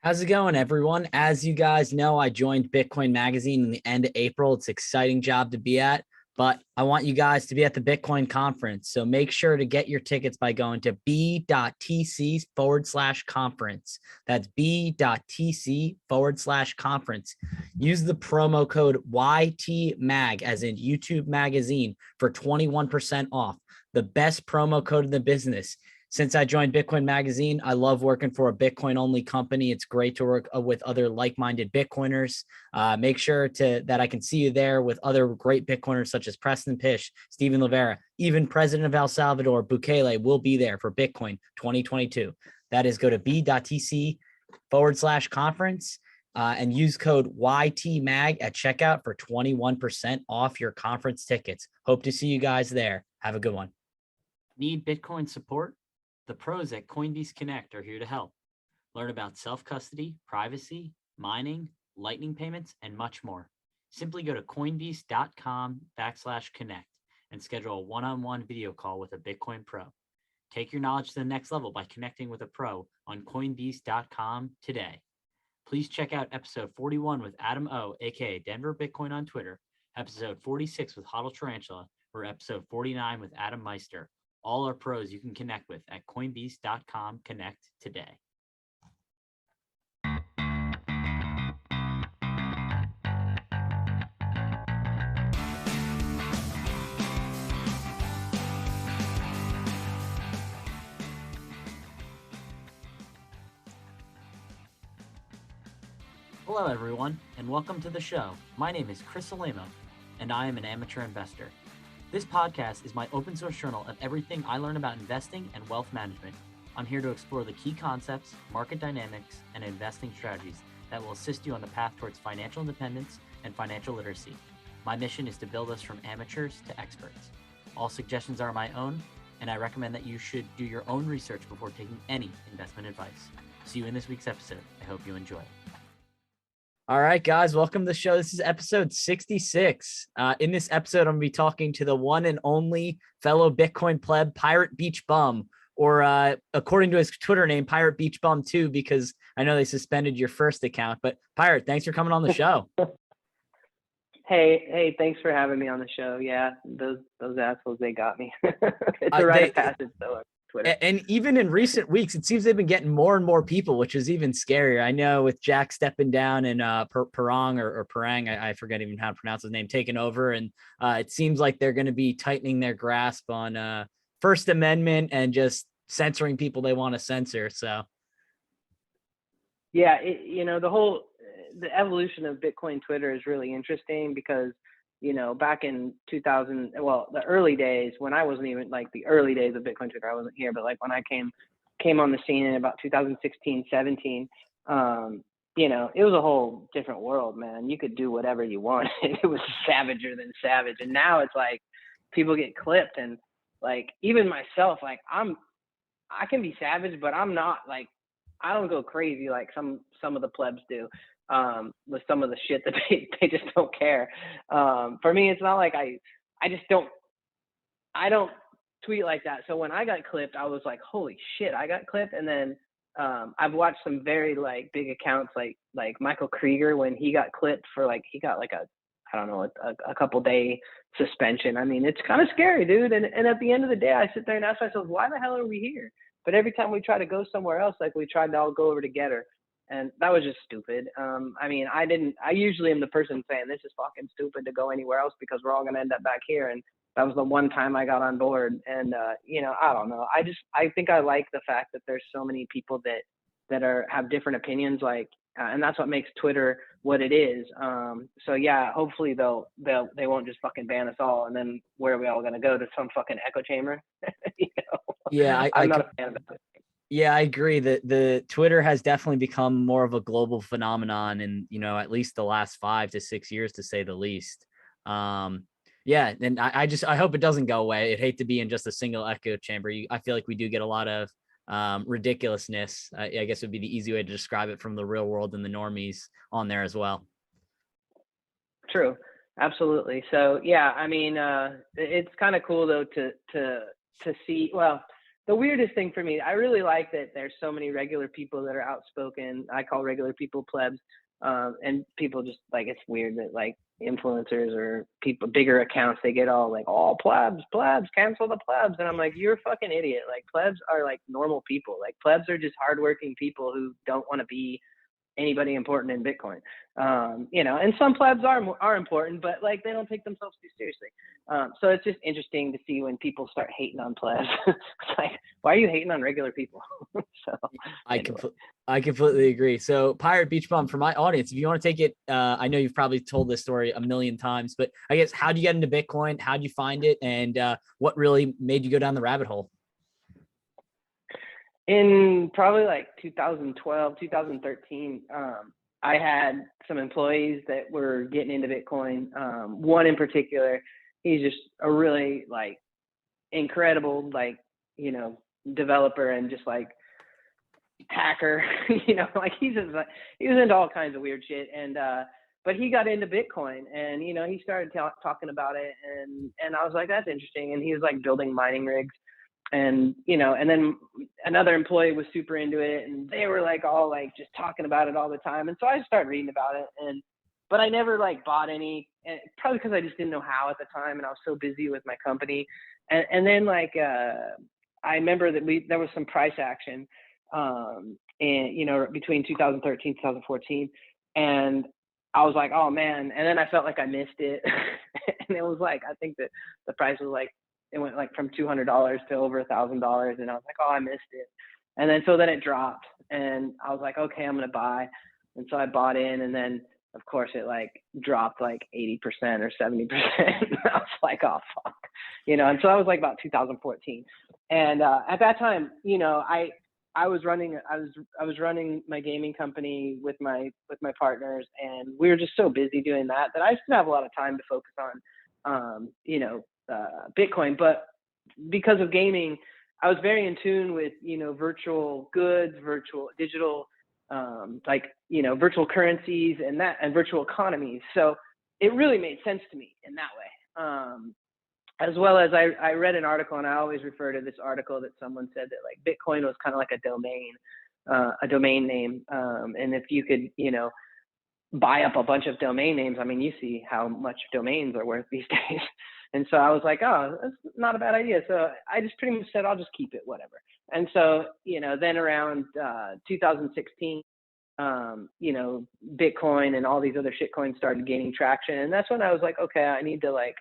How's it going, everyone? As you guys know, I joined Bitcoin Magazine in the end of April. It's an exciting job to be at, but I want you guys to be at the Bitcoin conference. So make sure to get your tickets by going to b.tc/conference. That's b.tc/conference. Use the promo code YTMAG, as in YouTube Magazine, for 21% off. The best promo code in the business. Since I joined Bitcoin Magazine, I love working for a Bitcoin only company. It's great to work with other like-minded Bitcoiners. Make sure that I can see you there with other great Bitcoiners such as Preston Pish, Stephen Livera, even President of El Salvador, Bukele, will be there for Bitcoin 2022. That is, go to b.tc/conference and use code YTMAG at checkout for 21% off your conference tickets. Hope to see you guys there. Have a good one. Need Bitcoin support? The pros at Coinbase Connect are here to help. Learn about self-custody, privacy, mining, lightning payments, and much more. Simply go to coinbase.com/connect and schedule a one-on-one video call with a Bitcoin pro. Take your knowledge to the next level by connecting with a pro on coinbase.com today. Please check out episode 41 with Adam O, aka Denver Bitcoin on Twitter, episode 46 with Hodl Tarantula, or episode 49 with Adam Meister. All are pros you can connect with at coinbase.com connect today. Hello, everyone, and welcome to the show. My name is Chris Alema, and I am an amateur investor. This podcast is my open source journal of everything I learn about investing and wealth management. I'm here to explore the key concepts, market dynamics, and investing strategies that will assist you on the path towards financial independence and financial literacy. My mission is to build us from amateurs to experts. All suggestions are my own, and I recommend that you should do your own research before taking any investment advice. See you in this week's episode. I hope you enjoy. All right, guys, welcome to the show. This is episode 66. In this episode, I'm going to be talking to the one and only fellow Bitcoin Pleb Pirate Beachbum, or according to his Twitter name, Pirate Beachbum 2, because I know they suspended your first account. But Pirate, thanks for coming on the show. Hey, thanks for having me on the show. Yeah, those assholes, they got me. It's a rite of passage, though. Twitter. And even in recent weeks, it seems they've been getting more and more people, which is even scarier. I know with Jack stepping down and Parang or Parang, I forget even how to pronounce his name, taking over. And it seems like they're going to be tightening their grasp on First Amendment and just censoring people they want to censor. So, yeah, the evolution of Bitcoin Twitter is really interesting because, back in 2000, the early days when I wasn't even like the early days of Bitcoin Twitter, I wasn't here, but like when I came on the scene in about 2016, 17, it was a whole different world, man. You could do whatever you wanted. It was savager than savage. And now it's like people get clipped, and like even myself, like I can be savage, but I'm not like, I don't go crazy like some of the plebs do. With some of the shit that they just don't care. For me, it's not like I don't tweet like that. So when I got clipped, I was like, holy shit, I got clipped. And then I've watched some very like big accounts like Michael Krieger, when he got clipped for like, he got like a couple day suspension. I mean, it's kind of scary, dude. And at the end of the day, I sit there and ask myself, why the hell are we here? But every time we try to go somewhere else, like we tried to all go over together. And that was just stupid. I mean, I usually am the person saying this is fucking stupid to go anywhere else because we're all going to end up back here. And that was the one time I got on board. And, I don't know. I think I like the fact that there's so many people that have different opinions, like, and that's what makes Twitter what it is. So yeah, hopefully they won't just fucking ban us all. And then where are we all going to go, to some fucking echo chamber? Yeah, I'm not a fan of that. Yeah, I agree that the Twitter has definitely become more of a global phenomenon in, at least the last 5 to 6 years, to say the least. Yeah. And I hope it doesn't go away. I'd hate to be in just a single echo chamber. I feel like we do get a lot of ridiculousness. I guess would be the easy way to describe it, from the real world and the normies on there as well. True. Absolutely. So yeah, I mean, it's kind of cool though to see, well, the weirdest thing for me, I really like that there's so many regular people that are outspoken. I call regular people plebs. And people just like, it's weird that like influencers or people, bigger accounts, they get all like, oh, plebs, cancel the plebs. And I'm like, you're a fucking idiot. Like plebs are like normal people. Like plebs are just hardworking people who don't want to be anybody important in Bitcoin. And some plebs are important, but like they don't take themselves too seriously. So it's just interesting to see when people start hating on plebs. It's like, why are you hating on regular people? So anyway. I completely agree. So Pirate Beachbum, for my audience, if you want to take it, I know you've probably told this story a million times, but I guess, how do you get into Bitcoin? How do you find it? And what really made you go down the rabbit hole? In probably like 2012, 2013, I had some employees that were getting into Bitcoin. One in particular, he's just a really like incredible, like, developer and just like hacker, like he was into all kinds of weird shit. And, but he got into Bitcoin and, he started talking about it and I was like, that's interesting. And he was like building mining rigs. And and then another employee was super into it and they were like all like just talking about it all the time. And so I started reading about it but I never like bought any, and probably because I just didn't know how at the time and I was so busy with my company. And then like I remember that there was some price action and between 2013 2014, and I was like, oh man. And then I felt like I missed it. And it was like, I think that the price was like, it went like from $200 to over $1,000. And I was like, oh, I missed it. And then, so then it dropped and I was like, okay, I'm going to buy. And so I bought in and then of course it like dropped like 80% or 70%. I was like, oh fuck, and so that was like about 2014. And at that time, I was running my gaming company with my partners and we were just so busy doing that I just didn't have a lot of time to focus on, Bitcoin. But because of gaming, I was very in tune with, virtual goods, virtual digital, virtual currencies and virtual economies. So it really made sense to me in that way. As well as I read an article, and I always refer to this article that someone said that like Bitcoin was kind of like a domain name. And if you could, buy up a bunch of domain names, I mean, you see how much domains are worth these days. And so I was like, oh, that's not a bad idea. So I just pretty much said, I'll just keep it, whatever. And so, then around 2016, Bitcoin and all these other shitcoins started gaining traction. And that's when I was like, okay, I need to like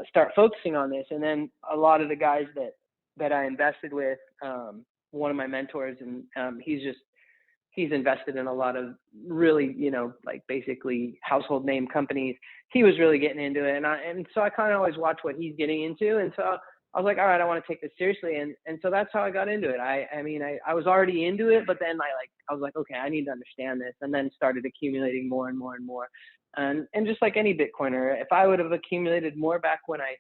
start focusing on this. And then a lot of the guys that I invested with, one of my mentors, and he's invested in a lot of really, like basically household name companies. He was really getting into it. And so I kind of always watch what he's getting into. And so I was like, all right, I want to take this seriously. And so that's how I got into it. I was already into it, but then I was like, okay, I need to understand this, and then started accumulating more and more and more. And just like any Bitcoiner, if I would have accumulated more back when I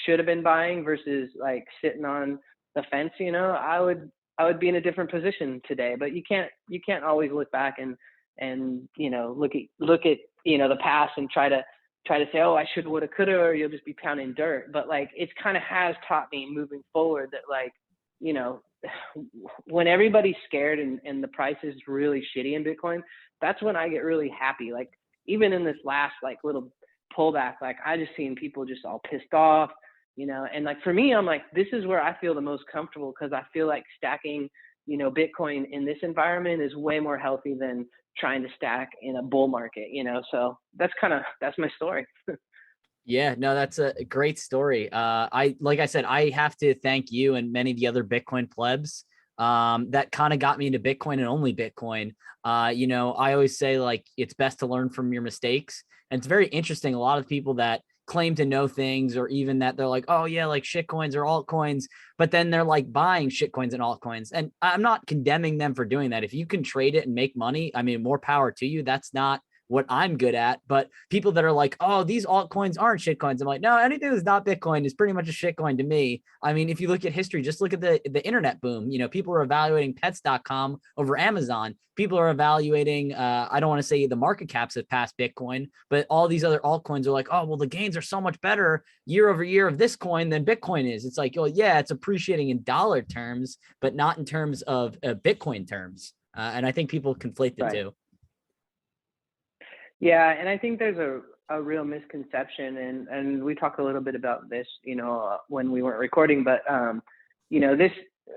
should have been buying versus like sitting on the fence, I would be in a different position today. But you can't always look back and look at the past and try to say, oh, I should, woulda, coulda, or you'll just be pounding dirt. But like, it's kind of has taught me moving forward that like, when everybody's scared and the price is really shitty in Bitcoin, that's when I get really happy. Like even in this last like little pullback, like I just seen people just all pissed off, and like for me, I'm like, this is where I feel the most comfortable, because I feel like stacking, Bitcoin in this environment is way more healthy than trying to stack in a bull market, so that's my story. Yeah, no, that's a great story. Like I said, I have to thank you and many of the other Bitcoin plebs that kind of got me into Bitcoin and only Bitcoin. I always say like it's best to learn from your mistakes. And it's very interesting. A lot of people that claim to know things, or even that they're like, oh yeah, like shitcoins or altcoins, but then they're like buying shitcoins and altcoins. And I'm not condemning them for doing that. If you can trade it and make money, I mean, more power to you. That's not what I'm good at. But people that are like, oh, these altcoins aren't shitcoins. I'm like, no, anything that's not Bitcoin is pretty much a shitcoin to me. I mean, if you look at history, just look at the internet boom. People are evaluating pets.com over Amazon. People are evaluating, I don't want to say the market caps have passed Bitcoin, but all these other altcoins are like, oh, well, the gains are so much better year over year of this coin than Bitcoin is. It's like, oh, yeah, it's appreciating in dollar terms, but not in terms of Bitcoin terms. And I think people conflate the two. Yeah, and I think there's a real misconception, and we talked a little bit about this, when we weren't recording, but this,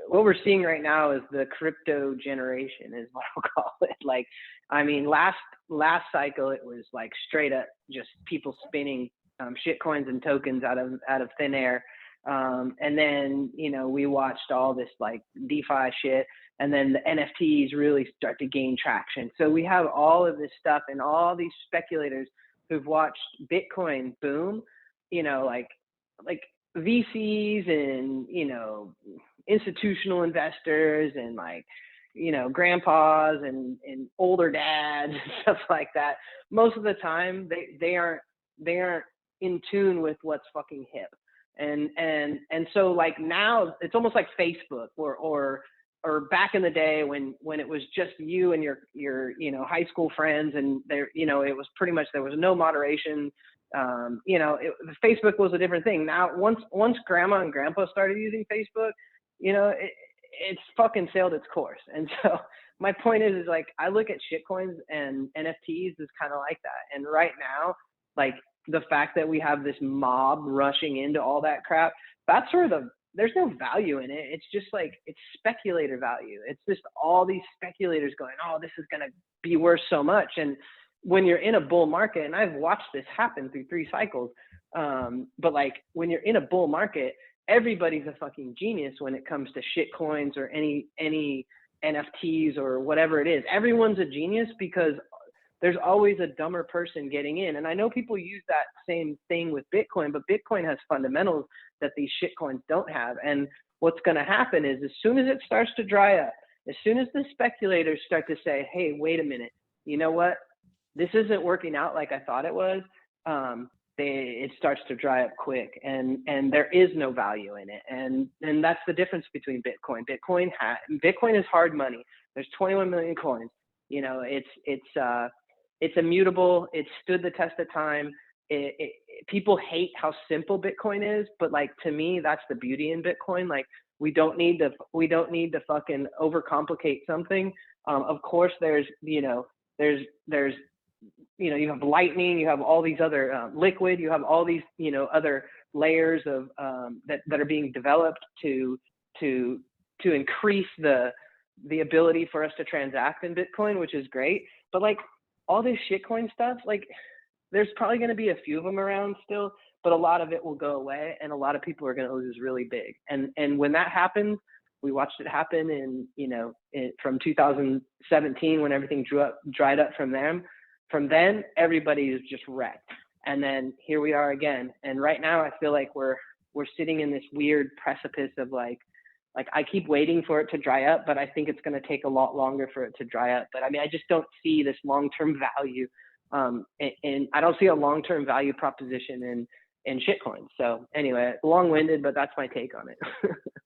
what we're seeing right now is the crypto generation, is what I'll call it. Like, I mean, last cycle it was like straight up just people spinning shit coins and tokens out of thin air, and then we watched all this like DeFi shit. And then the NFTs really start to gain traction. So we have all of this stuff and all these speculators who've watched Bitcoin boom, like VCs and, institutional investors and like, grandpas and older dads and stuff like that. Most of the time they aren't in tune with what's fucking hip. And so like now it's almost like Facebook or back in the day when it was just you and your high school friends, and there it was pretty much, there was no moderation. Facebook was a different thing. Now once grandma and grandpa started using Facebook, it's fucking sailed its course. And so my point is like, I look at shitcoins and NFTs is kind of like that. And right now, like the fact that we have this mob rushing into all that crap, that's where there's no value in it. It's just like, it's speculator value. It's just all these speculators going, oh, this is going to be worth so much. And when you're in a bull market, and I've watched this happen through 3 cycles, but like when you're in a bull market, everybody's a fucking genius when it comes to shit coins or any NFTs or whatever it is. Everyone's a genius because there's always a dumber person getting in. And I know people use that same thing with Bitcoin, but Bitcoin has fundamentals that these shitcoins don't have. And what's going to happen is as soon as it starts to dry up, as soon as the speculators start to say, hey, wait a minute, you know what? This isn't working out like I thought it was. It starts to dry up quick, and there is no value in it. And that's the difference between Bitcoin. Bitcoin is hard money. There's 21 million coins. It's immutable. It stood the test of time. People hate how simple Bitcoin is, but like, to me, that's the beauty in Bitcoin. Like, we don't need to fucking overcomplicate something. Of course, there's you have Lightning, you have all these other Liquid, you have all these other layers of that are being developed to increase the ability for us to transact in Bitcoin, which is great. But like all this shitcoin stuff, like there's probably going to be a few of them around still, but a lot of it will go away, and a lot of people are going to lose really big. And when that happens, we watched it happen from 2017 when everything dried up from them. From then, everybody is just wrecked. And then here we are again. And right now, I feel like we're sitting in this weird precipice of like I keep waiting for it to dry up, but I think it's going to take a lot longer for it to dry up. But I mean, I just don't see this long-term value. And I don't see a long-term value proposition in shitcoins. So anyway, long-winded, but that's my take on it.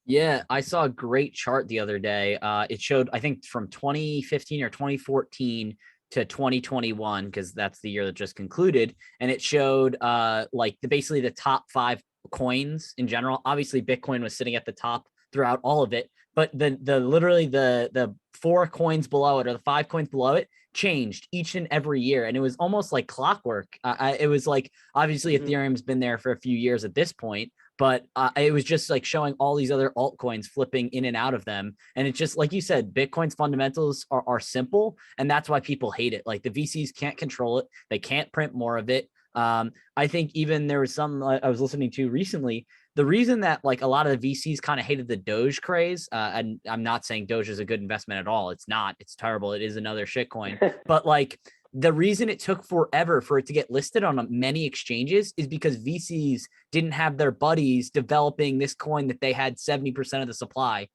Yeah, I saw a great chart the other day. It showed, I think, from 2015 or 2014 to 2021, because that's the year that just concluded, and it showed basically the top 5 coins in general. Obviously, Bitcoin was sitting at the top throughout all of it, but the 4 coins below it, or the 5 coins below it, changed each and every year, and it was almost like clockwork. It was like, obviously Ethereum's been there for a few years at this point, but it was just like showing all these other altcoins flipping in and out of them. And it's just like you said, Bitcoin's fundamentals are simple, and that's why people hate it. Like, the VCs can't control it. They can't print more of it. I think even there was some I was listening to recently, the reason that like a lot of the VCs kind of hated the Doge craze, and I'm not saying Doge is a good investment at all. It's not. It's terrible. It is another shitcoin. But like, the reason it took forever for it to get listed on many exchanges is because VCs didn't have their buddies developing this coin that they had 70% of the supply.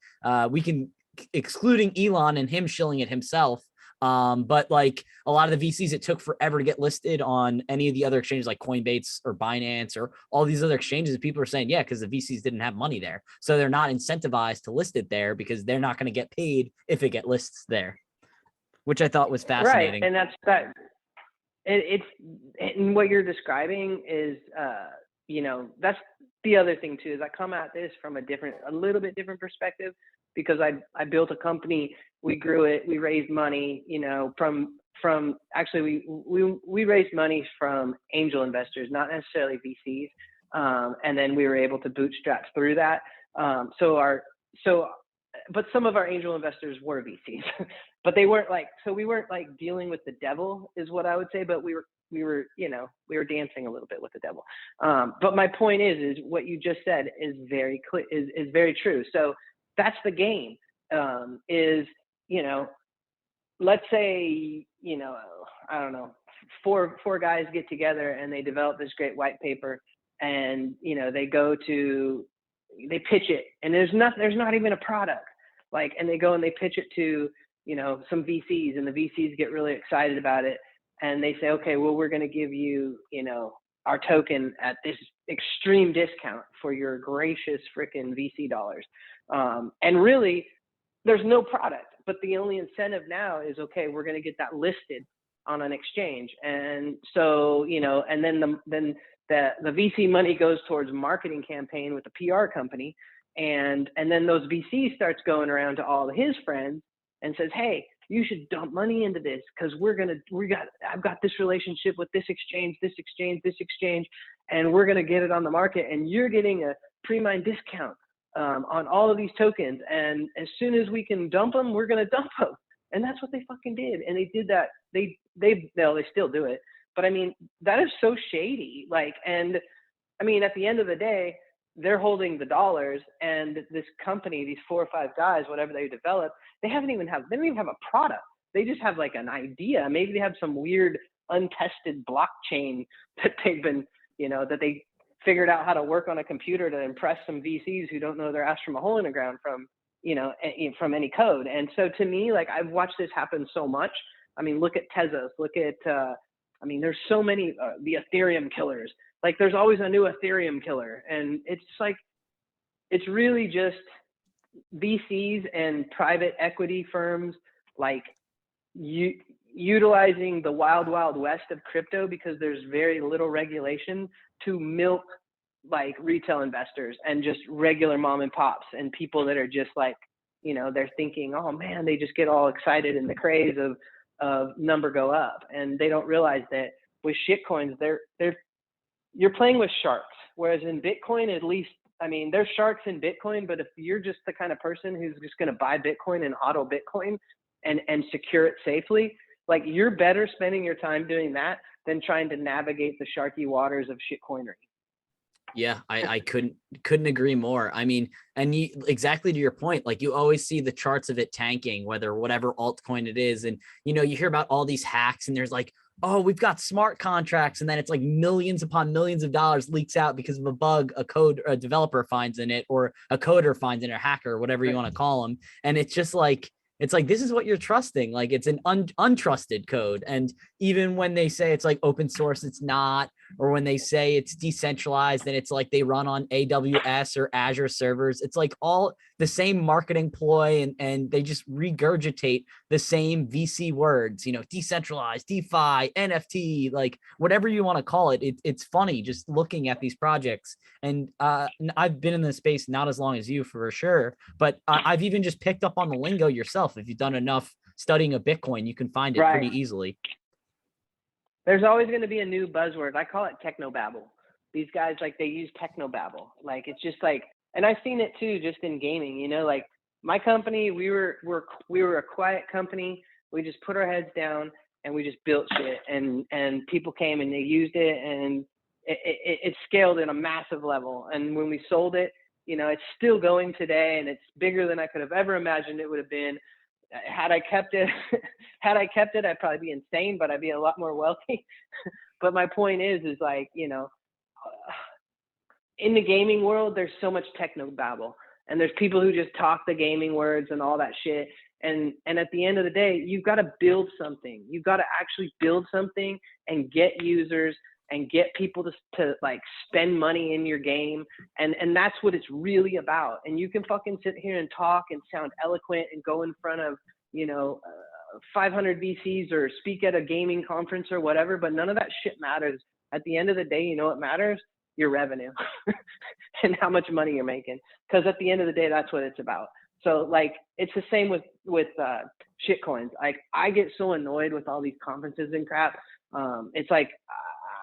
We can, excluding Elon and him shilling it himself, But like a lot of the VCs, it took forever to get listed on any of the other exchanges like Coinbase or Binance or all these other exchanges. People are saying, yeah, because the VCs didn't have money there. So they're not incentivized to list it there because they're not going to get paid if it get lists there, which I thought was Right. fascinating. And that's that. It's and what you're describing is, that's the other thing too, is I come at this from a little bit different perspective, because I built a company, we grew it, we raised money, from actually we raised money from angel investors, not necessarily VCs. And then we were able to bootstrap through that. But some of our angel investors were VCs, but they weren't like, so we weren't like dealing with the devil is what I would say, but we were dancing a little bit with the devil. But my point is what you just said is very clear, is very true. So that's the game, let's say, I don't know, four guys get together and they develop this great white paper, and, they pitch it, and there's not even a product, like, and they go and they pitch it to, some VCs, and the VCs get really excited about it. And they say, okay, well, we're going to give you, our token at this extreme discount for your gracious freaking VC dollars. And really, there's no product, but the only incentive now is, okay, we're going to get that listed on an exchange. And so, and then the VC money goes towards marketing campaign with the PR company. And then those VCs starts going around to all of his friends and says, hey, you should dump money into this, because I've got this relationship with this exchange, and we're going to get it on the market, and you're getting a pre-mine discount on all of these tokens. And as soon as we can dump them, we're going to dump them. And that's what they fucking did. And they did that. They still do it. But I mean, that is so shady. Like, and I mean, at the end of the day, they're holding the dollars, and this company, these 4 or 5 guys, whatever they develop, they don't even have a product. They just have like an idea. Maybe they have some weird untested blockchain that they've been, that they figured out how to work on a computer to impress some VCs who don't know their ass from a hole in the ground from any code. And so to me, like, I've watched this happen so much. I mean, look at Tezos, look at, there's so many, the Ethereum killers. Like, there's always a new Ethereum killer. And it's like, it's really just VCs and private equity firms, like, utilizing the wild, wild west of crypto, because there's very little regulation, to milk like retail investors and just regular mom and pops and people that are just like, they're thinking, oh man, they just get all excited in the craze of number go up. And they don't realize that with shitcoins, you're playing with sharks. Whereas in Bitcoin, at least, I mean, there's sharks in Bitcoin, but if you're just the kind of person who's just going to buy Bitcoin and auto Bitcoin and secure it safely, like, you're better spending your time doing that than trying to navigate the sharky waters of shitcoinery. Yeah, I couldn't agree more. I mean, and exactly to your point, like, you always see the charts of it tanking, whatever altcoin it is. And, you hear about all these hacks, and there's like, oh, we've got smart contracts. And then it's like millions upon millions of dollars leaks out because of a bug, a code, or a developer finds in it, or a coder finds in it, or a hacker, whatever you want to call them. And it's just like, this is what you're trusting. Like, it's an untrusted code. And even when they say it's like open source, it's not. Or when they say it's decentralized, and it's like they run on AWS or Azure servers, it's like all the same marketing ploy, and they just regurgitate the same VC words, decentralized, DeFi, NFT, like whatever you want to call it. It's funny just looking at these projects. And I've been in this space not as long as you, for sure, but I've even just picked up on the lingo yourself. If you've done enough studying of Bitcoin, you can find it pretty easily. There's always going to be a new buzzword. I call it technobabble. These guys, like, they use technobabble. Like, it's just like, and I've seen it too, just in gaming, like my company, we were a quiet company. We just put our heads down and we just built shit, and people came and they used it, and it scaled in a massive level. And when we sold it, it's still going today, and it's bigger than I could have ever imagined it would have been. Had I kept it, I'd probably be insane, but I'd be a lot more wealthy. But my point is like, in the gaming world, there's so much techno babble, and there's people who just talk the gaming words and all that shit. And at the end of the day, you've got to build something. You've got to actually build something and get users and get people to like spend money in your game. And that's what it's really about. And you can fucking sit here and talk and sound eloquent and go in front of, 500 VCs or speak at a gaming conference or whatever, but none of that shit matters. At the end of the day, you know what matters? Your revenue and how much money you're making. Because at the end of the day, that's what it's about. So like, it's the same with shitcoins. Like, I get so annoyed with all these conferences and crap. It's like,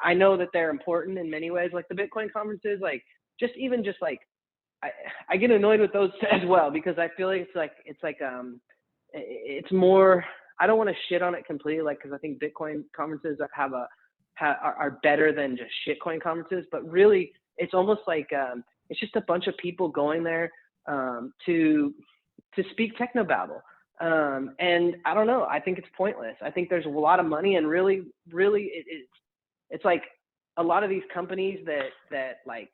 I know that they're important in many ways, like the Bitcoin conferences, like I get annoyed with those as well, because I feel like it's more, I don't want to shit on it completely, like, because I think Bitcoin conferences are better than just shitcoin conferences, but really it's almost like it's just a bunch of people going there to speak technobabble. And I don't know, I think it's pointless. I think there's a lot of money, and really it's like a lot of these companies that like,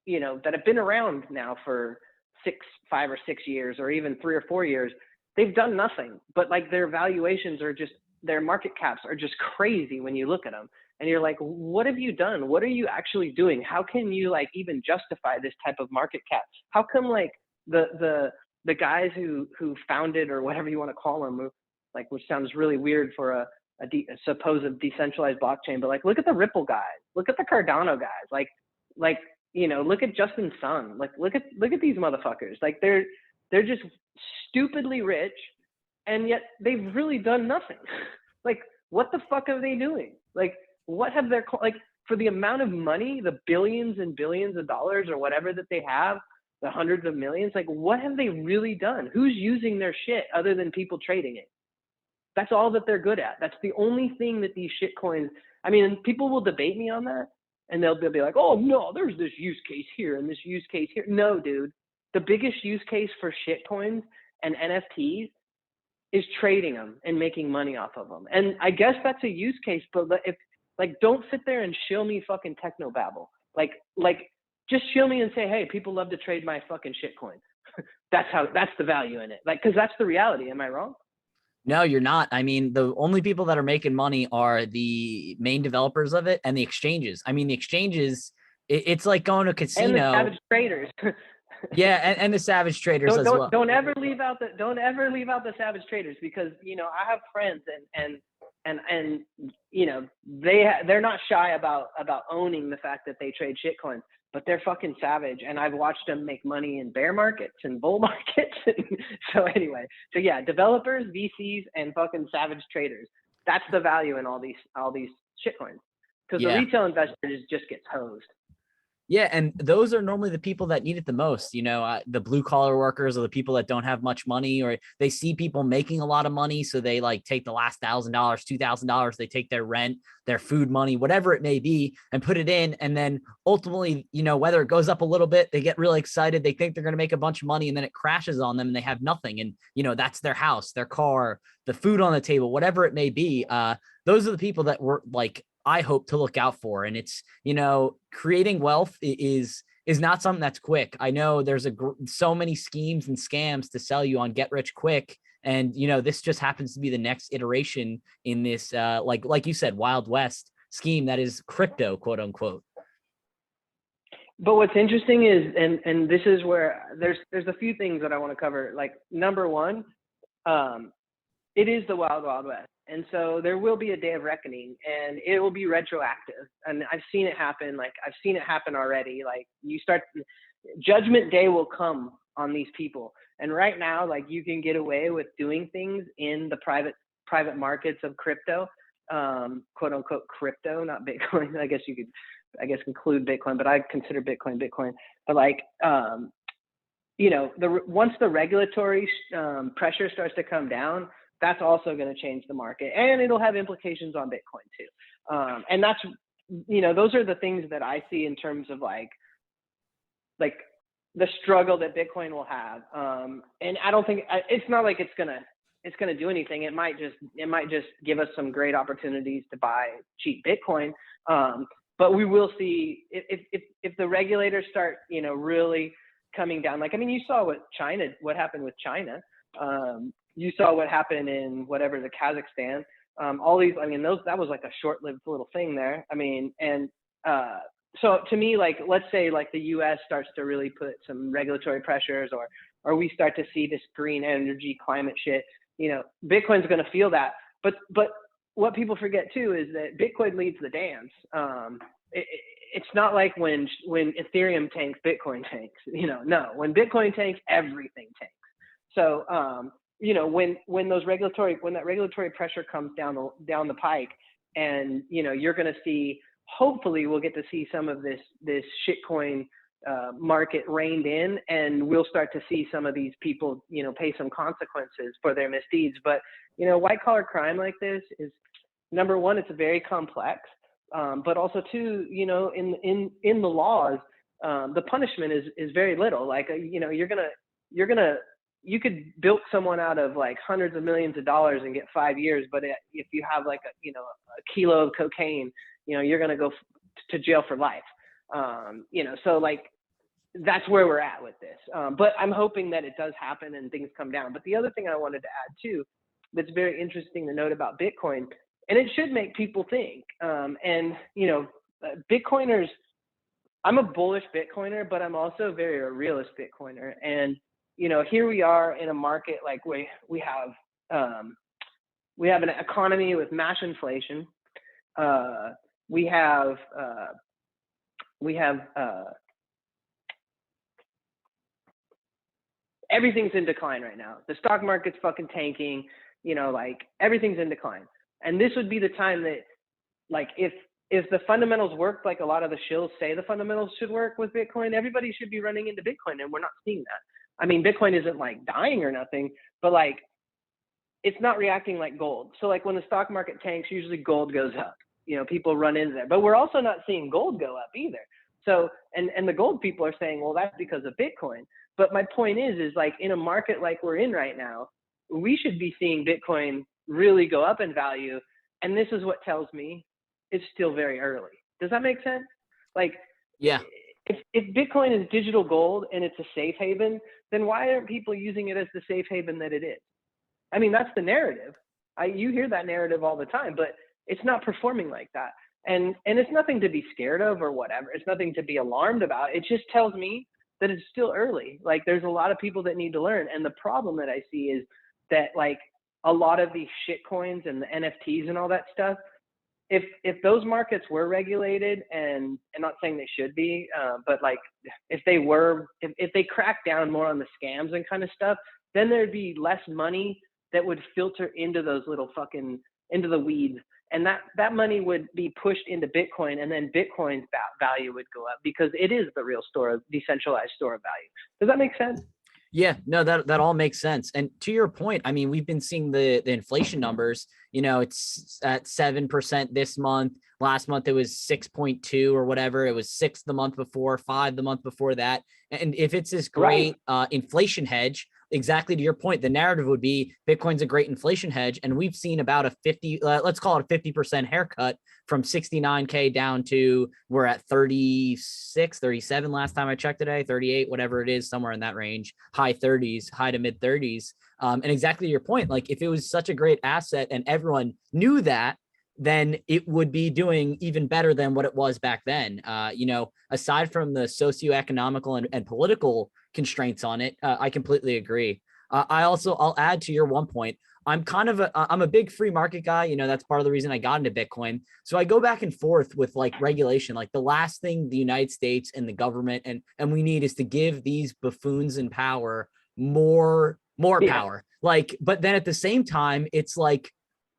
that have been around now for 5 or 6 years, or even 3 or 4 years, they've done nothing, but like their valuations are just, their market caps are just crazy when you look at them. And you're like, what have you done? What are you actually doing? How can you like even justify this type of market cap? How come like the guys who founded, or whatever you want to call them, like, which sounds really weird for a supposed decentralized blockchain, but like, look at the Ripple guys, look at the Cardano guys, like, look at Justin Sun, like, look at these motherfuckers. Like, they're just stupidly rich, and yet they've really done nothing. Like, what the fuck are they doing? Like, what have their, like, for the amount of money, the billions and billions of dollars or whatever that they have, the hundreds of millions, like, what have they really done? Who's using their shit other than people trading it? That's all that they're good at. That's the only thing that these shit coins, I mean, people will debate me on that, and they'll be like, oh no, there's this use case here and this use case here. No, dude, the biggest use case for shit coins and NFTs is trading them and making money off of them. And I guess that's a use case, but if, like, don't sit there and shill me fucking technobabble. Like just shill me and say, hey, people love to trade my fucking shit coin. That's the value in it. Like, cause that's the reality. Am I wrong? No, you're not. I mean, the only people that are making money are the main developers of it and the exchanges. I mean, the exchanges, it's like going to a casino. And the savage traders. Yeah, and the savage traders as well. Don't ever leave out the savage traders, because I have friends and they're not shy about owning the fact that they trade shitcoins, but they're fucking savage, and I've watched them make money in bear markets and bull markets. So anyway, so yeah, developers, VCs, and fucking savage traders. That's the value in all these shitcoins, because the retail investor just gets hosed. Yeah, and those are normally the people that need it the most. The blue collar workers, or the people that don't have much money, or they see people making a lot of money, so they like take the last $1,000, $2,000, they take their rent, their food money, whatever it may be, and put it in. And then ultimately, whether it goes up a little bit, they get really excited. They think they're going to make a bunch of money, and then it crashes on them and they have nothing. And, that's their house, their car, the food on the table, whatever it may be. Those are the people that were like, I hope to look out for. And it's, creating wealth is not something that's quick. I know there's so many schemes and scams to sell you on get rich quick. And, this just happens to be the next iteration in this, like you said, Wild West scheme that is crypto, quote unquote. But what's interesting is, and this is where there's a few things that I want to cover. Like, number one, it is the Wild Wild West. And so there will be a day of reckoning, and it will be retroactive. And I've seen it happen. Like, I've seen it happen already. Like, judgment day will come on these people. And right now, like, you can get away with doing things in the private markets of crypto, quote unquote crypto, not Bitcoin. I guess include Bitcoin, but I consider Bitcoin. But like, once the regulatory pressure starts to come down, that's also going to change the market, and it'll have implications on Bitcoin too. And that's, those are the things that I see in terms of like the struggle that Bitcoin will have. And I don't think it's not like it's gonna do anything. It might just give us some great opportunities to buy cheap Bitcoin. But we will see if the regulators start, really coming down. Like, I mean, you saw what happened with China. you saw what happened in whatever, the Kazakhstan. All these, I mean, that was like a short-lived little thing there. I mean, and so to me, like, let's say like the U.S. starts to really put some regulatory pressures, or we start to see this green energy climate shit, you know, Bitcoin's going to feel that. But what people forget too is that Bitcoin leads the dance. It's not like when Ethereum tanks, Bitcoin tanks. You know, no, when Bitcoin tanks, everything tanks. So you know, when that regulatory pressure comes down the pike, and you know, you're going to see, hopefully we'll get to see some of this shitcoin market reined in, and we'll start to see some of these people, you know, pay some consequences for their misdeeds. But you know, white collar crime like this is, number one, it's very complex, but also two, you know, in the laws, the punishment is very little. Like, you know, you could bilk someone out of like hundreds of millions of dollars and get 5 years, but if you have like a kilo of cocaine, you know, you're gonna go to jail for life. You know, so like, that's where we're at with this. But I'm hoping that it does happen and things come down. But the other thing I wanted to add too, that's very interesting to note about Bitcoin, and it should make people think. And you know, Bitcoiners, I'm a bullish Bitcoiner, but I'm also a very realist Bitcoiner. And you know, here we are in a market like we have an economy with mass inflation. We have everything's in decline right now. The stock market's fucking tanking. You know, like, everything's in decline. And this would be the time that, like, if the fundamentals work like a lot of the shills say the fundamentals should work with Bitcoin, everybody should be running into Bitcoin, and we're not seeing that. I mean, Bitcoin isn't like dying or nothing, but like, it's not reacting like gold. So like, when the stock market tanks, usually gold goes up. You know, people run into there, but we're also not seeing gold go up either. So, and the gold people are saying, well, that's because of Bitcoin. But my point is like, in a market like we're in right now, we should be seeing Bitcoin really go up in value. And this is what tells me it's still very early. Does that make sense? Like, Yeah. If Bitcoin is digital gold and it's a safe haven, then why aren't people using it as the safe haven that it is? I mean, that's the narrative. You hear that narrative all the time, but it's not performing like that. And it's nothing to be scared of or whatever. It's nothing to be alarmed about. It just tells me that it's still early. Like, there's a lot of people that need to learn. And the problem that I see is that, like, a lot of these shit coins and the NFTs and all that stuff, if those markets were regulated, and I'm not saying they should be, but like, if they crack down more on the scams and kind of stuff, then there'd be less money that would filter into those little fucking, into the weeds. And that money would be pushed into Bitcoin, and then Bitcoin's value would go up because it is the real decentralized store of value. Does that make sense? Yeah, no, that all makes sense. And to your point, I mean, we've been seeing the inflation numbers, you know, it's at 7% this month. Last month it was 6.2 or whatever. It was 6 the month before, 5 the month before that. And if it's this great inflation hedge, exactly to your point, the narrative would be Bitcoin's a great inflation hedge. And we've seen about a 50, let's call it a 50% haircut from 69K down to, we're at 36, 37 last time I checked today, 38, whatever it is, somewhere in that range, high 30s, high to mid 30s. And exactly your point, like, if it was such a great asset and everyone knew that, then it would be doing even better than what it was back then. You know, aside from the socioeconomical and political constraints on it, I completely agree. I'll add to your one point. I'm a big free market guy. You know, that's part of the reason I got into Bitcoin. So I go back and forth with like regulation. Like, the last thing the United States and the government and we need is to give these buffoons in power more power. Like, but then at the same time, it's like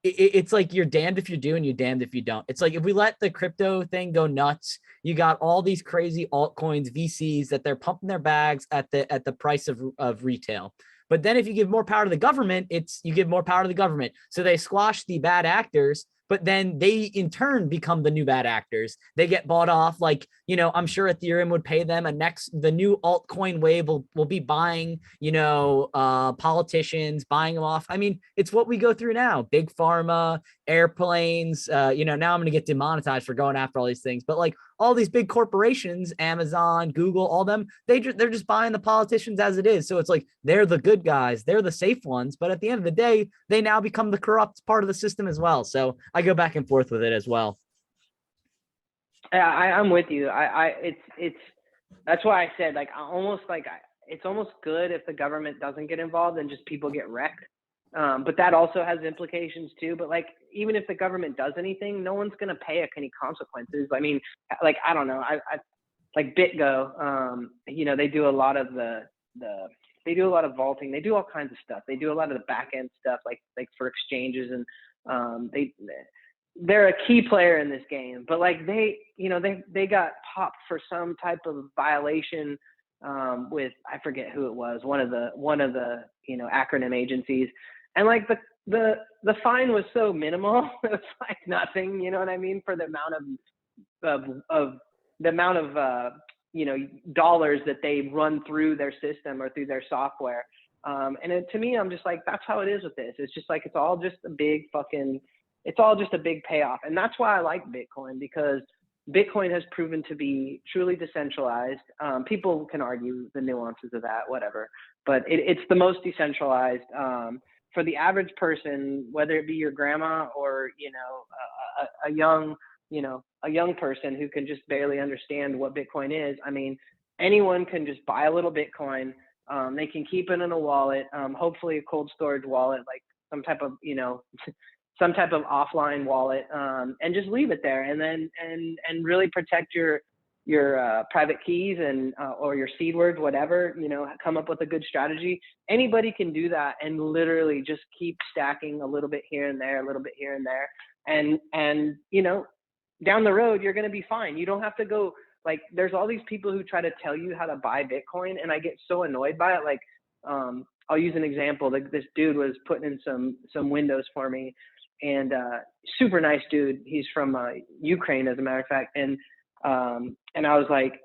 you're damned if you do and you're damned if you don't. It's like, if we let the crypto thing go nuts, you got all these crazy altcoins, VCs, that they're pumping their bags at the price of retail. But then if you give more power to the government, you give more power to the government. So they squash the bad actors, but then they in turn become the new bad actors. They get bought off. Like, you know, I'm sure Ethereum would pay them the new altcoin wave will be buying, you know, politicians, buying them off. I mean, it's what we go through now. Big pharma, airplanes, you know, now I'm going to get demonetized for going after all these things, but like, all these big corporations, Amazon, Google, all them, they're just buying the politicians as it is. So it's like they're the good guys, they're the safe ones, but at the end of the day, they now become the corrupt part of the system as well. So I go back and forth with it as well. Yeah, I'm with you. It's that's why I said, like, it's almost good if the government doesn't get involved and just people get wrecked. But that also has implications too. But like, even if the government does anything, no one's gonna pay any consequences. I mean, like, I don't know. I like BitGo. You know, they do a lot of they do a lot of vaulting. They do all kinds of stuff. They do a lot of the back end stuff, like for exchanges, and they're a key player in this game. But like, they got popped for some type of violation with, I forget who it was, one of the you know, acronym agencies, and like the fine was so minimal. It was like nothing, you know what I mean, for the amount of you know, dollars that they run through their system or through their software. And to me, I'm just like, that's how it is with this. It's just like, it's all just a big payoff. And that's why I like Bitcoin, because Bitcoin has proven to be truly decentralized. People can argue the nuances of that, whatever, but it's the most decentralized for the average person, whether it be your grandma or, you know, a young person who can just barely understand what Bitcoin is. I mean, anyone can just buy a little Bitcoin. They can keep it in a wallet, hopefully a cold storage wallet, like some type of, you know, some type of offline wallet, and just leave it there, and then and really protect your private keys and or your seed words, whatever, you know, come up with a good strategy. Anybody can do that and literally just keep stacking a little bit here and there, a little bit here and there, and you know, down the road you're going to be fine. You don't have to go, like, there's all these people who try to tell you how to buy Bitcoin, and I get so annoyed by it. Like, I'll use an example. Like, this dude was putting in some windows for me, and super nice dude. He's from Ukraine, as a matter of fact. And I was like,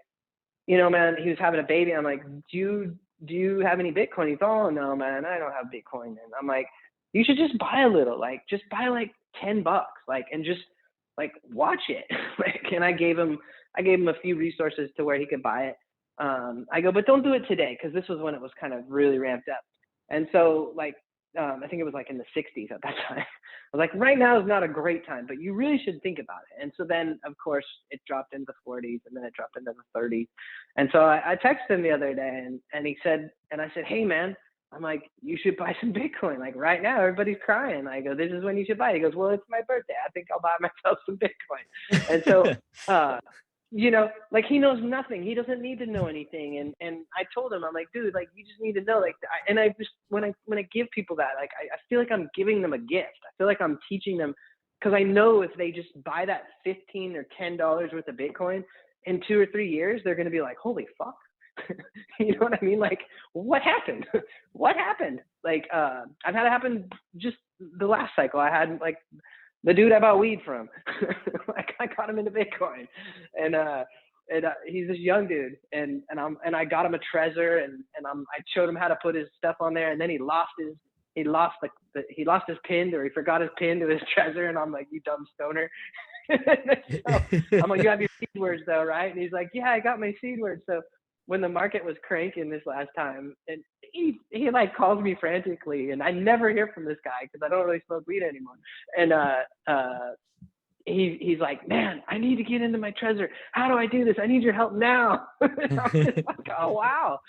you know, man, he was having a baby. I'm like, do you have any Bitcoin? He's, oh no, man, I don't have Bitcoin. And I'm like, you should just buy a little, like, just buy like $10, like, and just like watch it. Like, and I gave him a few resources to where he could buy it. I go, but don't do it today, because this was when it was kind of really ramped up. And so, like, I think it was like in the 60s at that time. I was like, right now is not a great time, but you really should think about it. And so then, of course, it dropped into the 40s, and then it dropped into the 30s. And so I texted him the other day, and he said, and I said, hey man, I'm like, you should buy some Bitcoin. Like, right now, everybody's crying. I go, this is when you should buy it. He goes, well, it's my birthday. I think I'll buy myself some Bitcoin. And so, you know, like, he knows nothing. He doesn't need to know anything. And I told him, I'm like, dude, like, you just need to know, like, and I just, when I give people that, like, I feel like I'm giving them a gift. I feel like I'm teaching them, because I know if they just buy that $15 or $10 worth of Bitcoin in 2 or 3 years, they're going to be like, holy fuck. You know what I mean? Like, what happened? What happened? Like, I've had it happen just the last cycle. I had, like, the dude I bought weed from, like, I got him into Bitcoin, and he's this young dude, and I got him a Trezor, and I showed him how to put his stuff on there, and then he lost his pin, or he forgot his pin to his Trezor, and I'm like, you dumb stoner. So I'm like, you have your seed words though, right? And he's like, yeah, I got my seed words. So when the market was cranking this last time, and he like calls me frantically, and I never hear from this guy because I don't really smoke weed anymore. And he's like, man, I need to get into my Trezor. How do I do this? I need your help now. I'm just like, oh wow.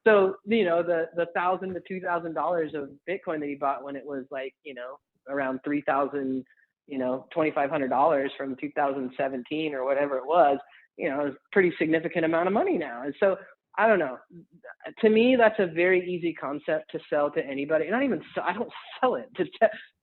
So, you know, the $1,000 to $2,000 of Bitcoin that he bought when it was, like, you know, around $3,000, you know, $2,500 from 2017 or whatever it was, you know, is a pretty significant amount of money now. And so, I don't know. To me, that's a very easy concept to sell to anybody. And I don't sell it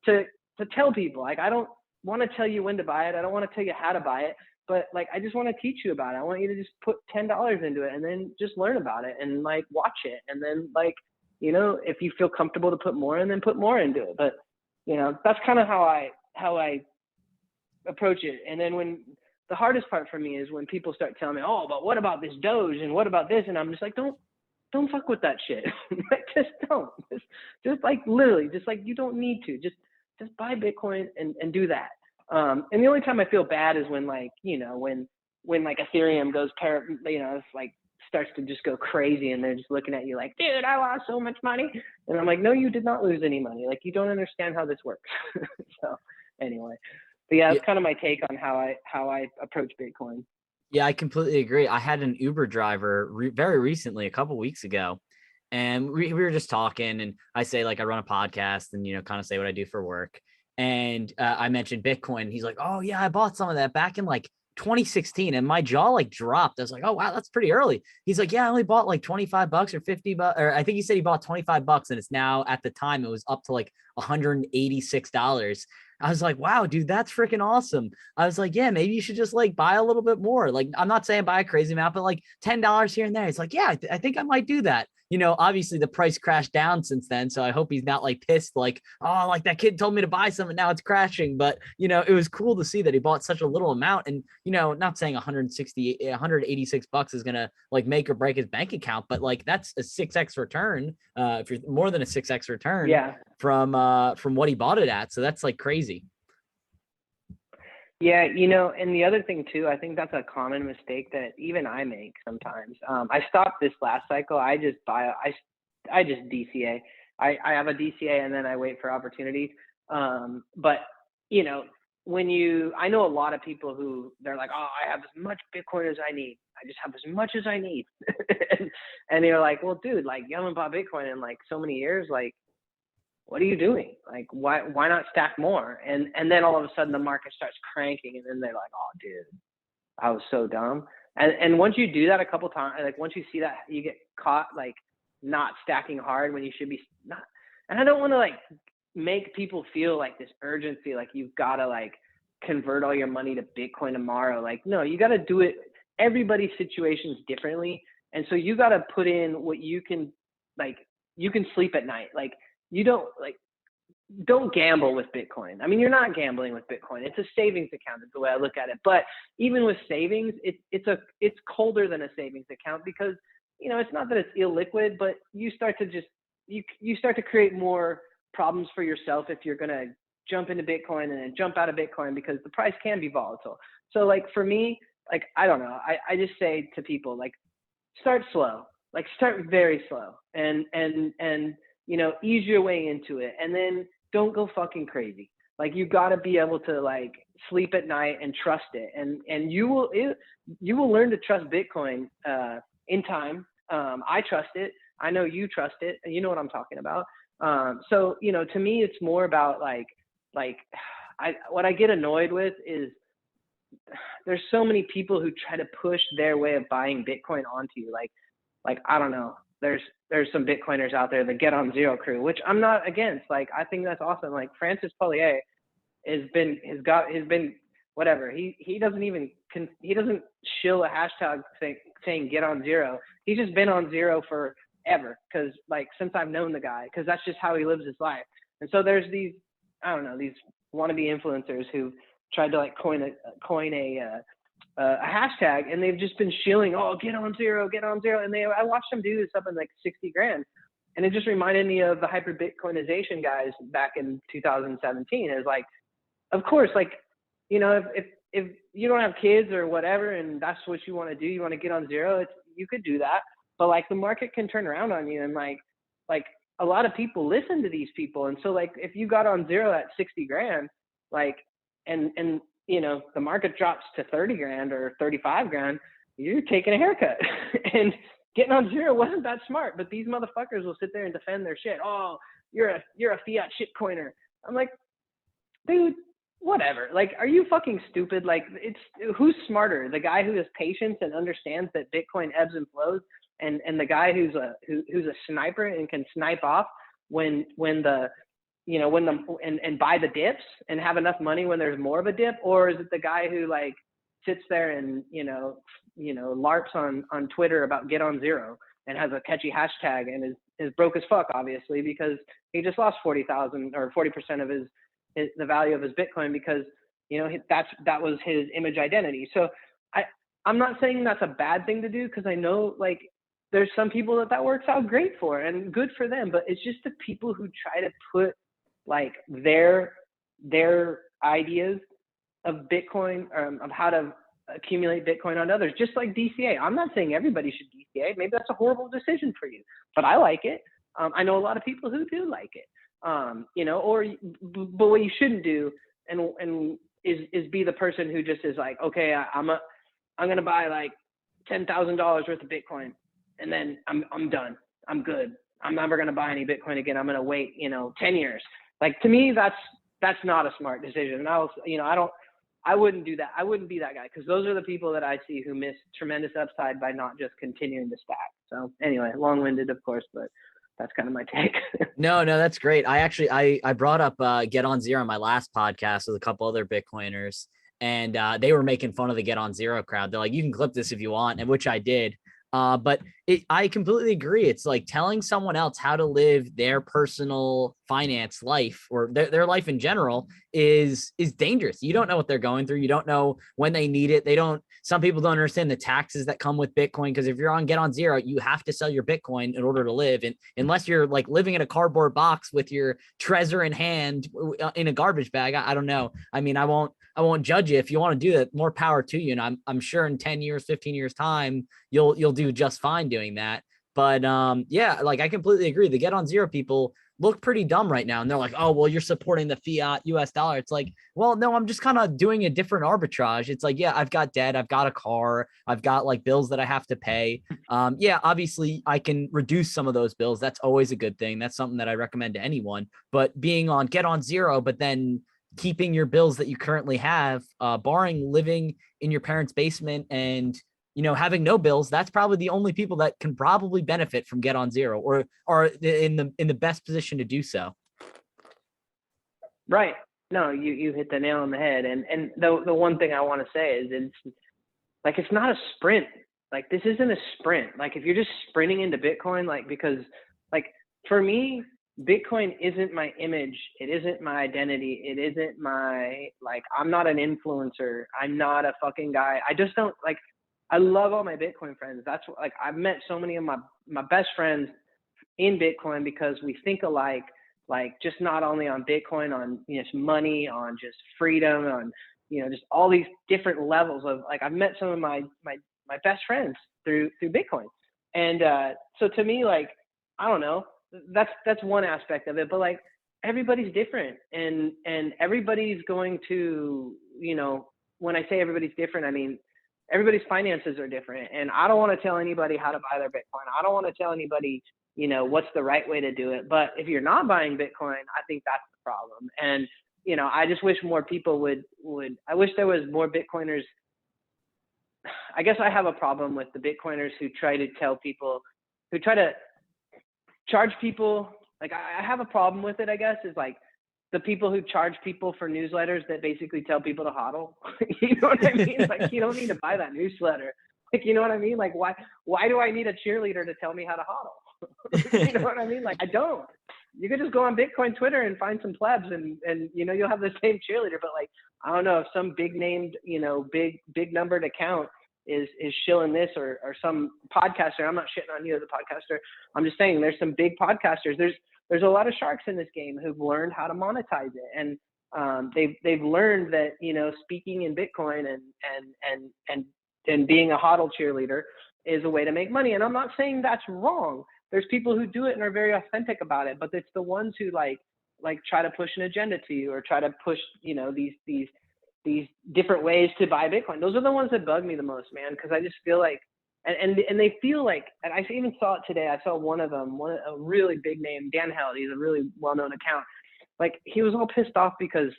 to tell people. Like, I don't want to tell you when to buy it. I don't want to tell you how to buy it. But, like, I just want to teach you about it. I want you to just put $10 into it and then just learn about it and, like, watch it. And then, like, you know, if you feel comfortable to put more in, then put more into it. But, you know, that's kind of how I approach it. And then when the hardest part for me is when people start telling me, oh, but what about this Doge and what about this? And I'm just like, don't fuck with that shit. Like, just don't. Just like, literally, just like, you don't need to. Just buy Bitcoin and do that. And the only time I feel bad is when, like, you know, when when like Ethereum goes it's like starts to just go crazy, and they're just looking at you like, dude, I lost so much money. And I'm like, no, you did not lose any money. Like, you don't understand how this works. So anyway, but yeah, that's kind of my take on how I approach Bitcoin. Yeah, I completely agree. I had an Uber driver very recently, a couple weeks ago, and we were just talking, and I say like I run a podcast and, you know, kind of say what I do for work. And I mentioned Bitcoin. He's like, oh yeah, I bought some of that back in like 2016, and my jaw like dropped. I was like, oh wow, that's pretty early. He's like, yeah, I only bought like 25 bucks or 50 bucks, or I think he said he bought 25 bucks, and it's now, at the time, it was up to like $186. I was like, wow, dude, that's freaking awesome. I was like, yeah, maybe you should just like buy a little bit more. Like, I'm not saying buy a crazy amount, but like $10 here and there. It's like, yeah, I think I might do that. You know, obviously the price crashed down since then. So I hope he's not like pissed, like, oh, like that kid told me to buy some and now it's crashing. But, you know, it was cool to see that he bought such a little amount. And, you know, not saying 186 bucks is going to like make or break his bank account, but like that's a 6x return. If you're more than a 6x return, Yeah. from what he bought it at. So that's like crazy. Yeah, you know, and the other thing too, I think that's a common mistake that even I make sometimes. I stopped this last cycle. I just DCA. I have a DCA and then I wait for opportunities. But you know, I know a lot of people who they're like, oh, I have as much Bitcoin as I need. I just have as much as I need. and you're like, well, dude, like, you haven't bought Bitcoin in like so many years. Like, what are you doing? Like, why not stack more? And then all of a sudden the market starts cranking, and then they're like, oh, dude, I was so dumb. And once you do that a couple times, like once you see that, you get caught like not stacking hard when you should be not. And I don't want to like make people feel like this urgency, like you've got to like convert all your money to Bitcoin tomorrow. Like, no, you got to do it. Everybody's situation's differently. And so you got to put in what you can, like, you can sleep at night. Like, you don't gamble with Bitcoin. I mean, you're not gambling with Bitcoin. It's a savings account is the way I look at it. But even with savings, it's colder than a savings account because, you know, it's not that it's illiquid, but you start to just, you start to create more problems for yourself if you're going to jump into Bitcoin and then jump out of Bitcoin, because the price can be volatile. So like for me, like, I don't know, I just say to people, like, start slow, like start very slow and you know, ease your way into it, and then don't go fucking crazy. Like, you got to be able to like sleep at night and trust it, and you will learn to trust Bitcoin in time. I trust it. I know you trust it, and you know what I'm talking about. So, you know, to me, it's more about what I get annoyed with is there's so many people who try to push their way of buying Bitcoin onto you. Like I don't know. There's some Bitcoiners out there that get on Zero Crew, which I'm not against. Like, I think that's awesome. Like, Francis Polier has been whatever. He doesn't shill a hashtag saying get on Zero. He's just been on Zero forever, because like since I've known the guy, because that's just how he lives his life. And so there's these, I don't know, these wannabe influencers who tried to like coin a hashtag, and they've just been shilling, oh, get on Zero. And I watched them do this up in like 60 grand. And it just reminded me of the hyper Bitcoinization guys back in 2017. It was like, of course, like, you know, if you don't have kids or whatever, and that's what you want to do, you want to get on Zero, you could do that. But like, the market can turn around on you. And like a lot of people listen to these people. And so like, if you got on Zero at 60 grand, like, and you know, the market drops to 30 grand or 35 grand, you're taking a haircut. And getting on Zero wasn't that smart, but these motherfuckers will sit there and defend their shit. Oh, you're a fiat shitcoiner. I'm like, dude, whatever. Like, are you fucking stupid? Like, who's smarter? The guy who has patience and understands that Bitcoin ebbs and flows, and the guy who's a sniper and can snipe off when the you know, and buy the dips and have enough money when there's more of a dip? Or is it the guy who like sits there and, you know, LARPs on Twitter about get on Zero and has a catchy hashtag and is broke as fuck, obviously, because he just lost 40,000 or 40% of the value of his Bitcoin, because, you know, that was his image identity. So I'm not saying that's a bad thing to do, because I know like there's some people that works out great for and good for them, but it's just the people who try to put like their ideas of Bitcoin, of how to accumulate Bitcoin on others, just like DCA. I'm not saying everybody should DCA. Maybe that's a horrible decision for you, but I like it. I know a lot of people who do like it. But what you shouldn't do and is be the person who just is like, okay, I'm gonna buy like $10,000 worth of Bitcoin, and then I'm done. I'm good. I'm never gonna buy any Bitcoin again. I'm gonna wait, 10 years. Like, to me, that's not a smart decision. And I wouldn't do that. I wouldn't be that guy, because those are the people that I see who miss tremendous upside by not just continuing to stack. So anyway, long-winded, of course, but that's kind of my take. No, that's great. I brought up Get on Zero on my last podcast with a couple other Bitcoiners, and they were making fun of the Get on Zero crowd. They're like, you can clip this if you want, and which I did. But I completely agree. It's like telling someone else how to live their personal finance life, or their life in general, is dangerous. You don't know what they're going through. You don't know when they need it. Some people don't understand the taxes that come with Bitcoin, because if you're on Get on Zero, you have to sell your Bitcoin in order to live. And unless you're like living in a cardboard box with your Trezor in hand in a garbage bag, I don't know. I mean, I won't judge you if you want to do that. More power to you. And I'm sure in 10 years, 15 years time, you'll do just fine doing that. But yeah, like, I completely agree. The Get on Zero people look pretty dumb right now, and they're like, oh, well, you're supporting the fiat US dollar. It's like, well, no, I'm just kind of doing a different arbitrage. It's like, yeah, I've got debt, I've got a car, I've got like bills that I have to pay. Yeah, obviously I can reduce some of those bills. That's always a good thing. That's something that I recommend to anyone. But being on Get on Zero, but then keeping your bills that you currently have, barring living in your parents' basement and having no bills, that's probably the only people that can probably benefit from Get on Zero, or are in the best position to do so. Right. No, you hit the nail on the head. And the one thing I want to say is, it's not a sprint. Like, this isn't a sprint. Like, if you're just sprinting into Bitcoin, because for me, Bitcoin isn't my image. It isn't my identity. It isn't my, I'm not an influencer. I'm not a fucking guy. I just don't I love all my Bitcoin friends. That's what, I've met so many of my best friends in Bitcoin, because we think alike, just not only on Bitcoin, on just money, on just freedom, on just all these different levels of, I've met some of my best friends through Bitcoin. And so to me, I don't know, that's one aspect of it, but everybody's different, and everybody's going to, when I say everybody's different, I mean everybody's finances are different. And I don't want to tell anybody how to buy their Bitcoin. I don't want to tell anybody, what's the right way to do it. But if you're not buying Bitcoin, I think that's the problem. And, I just wish more people would, I wish there was more Bitcoiners. I guess I have a problem with the Bitcoiners who try to charge people. I have a problem with it, I guess, is the people who charge people for newsletters that basically tell people to hodl. You know what I mean? You don't need to buy that newsletter. You know what I mean? Why do I need a cheerleader to tell me how to hodl? You know what I mean? I don't. You could just go on Bitcoin Twitter and find some plebs, and you'll have the same cheerleader. But I don't know if some big named, big numbered account is shilling this, or some podcaster. I'm not shitting on you as a podcaster. I'm just saying there's some big podcasters. There's a lot of sharks in this game who've learned how to monetize it, and they've learned that speaking in Bitcoin and being a hodl cheerleader is a way to make money. And I'm not saying that's wrong. There's people who do it and are very authentic about it, but it's the ones who try to push an agenda to you, or try to push these different ways to buy Bitcoin. Those are the ones that bug me the most, man, because I just feel and they feel and I even saw it today. I saw one of them, a really big name, Dan Held. He's a really well-known account. He was all pissed off because,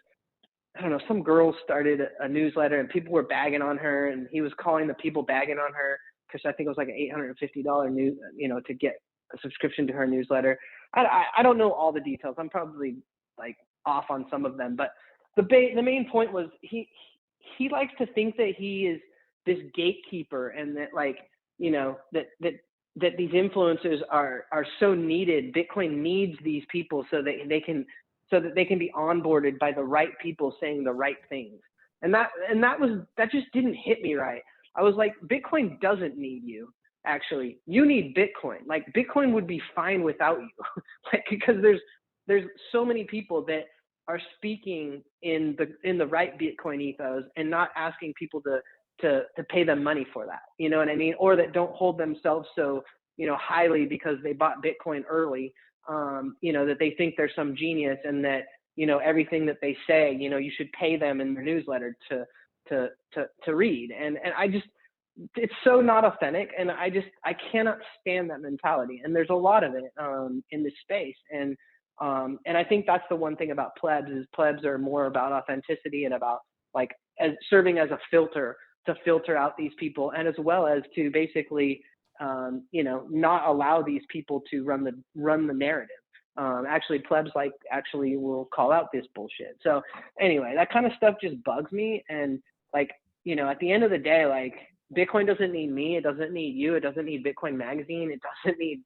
I don't know, some girl started a newsletter and people were bagging on her, and he was calling the people bagging on her, because I think it was an $850 to get a subscription to her newsletter. I don't know all the details. I'm probably off on some of them, but the main point was he likes to think that he is this gatekeeper, and that that these influencers are so needed. Bitcoin needs these people so that they can be onboarded by the right people saying the right things. And that just didn't hit me right. I was like, Bitcoin doesn't need you. Actually, you need Bitcoin. Bitcoin would be fine without you. Because there's so many people that are speaking in the right Bitcoin ethos, and not asking people to pay them money for that. You know what I mean? Or that don't hold themselves so, highly because they bought Bitcoin early, that they think they're some genius and that, everything that they say, you should pay them in their newsletter to read. And I just, it's so not authentic. And I cannot stand that mentality. And there's a lot of it in this space. And I think that's the one thing about plebs is plebs are more about authenticity and about like as serving as a filter to filter out these people, and as well as to basically, not allow these people to run the narrative. Actually, plebs actually will call out this bullshit. So anyway, that kind of stuff just bugs me. And like, at the end of the day, like Bitcoin doesn't need me. It doesn't need you. It doesn't need Bitcoin Magazine. It doesn't need,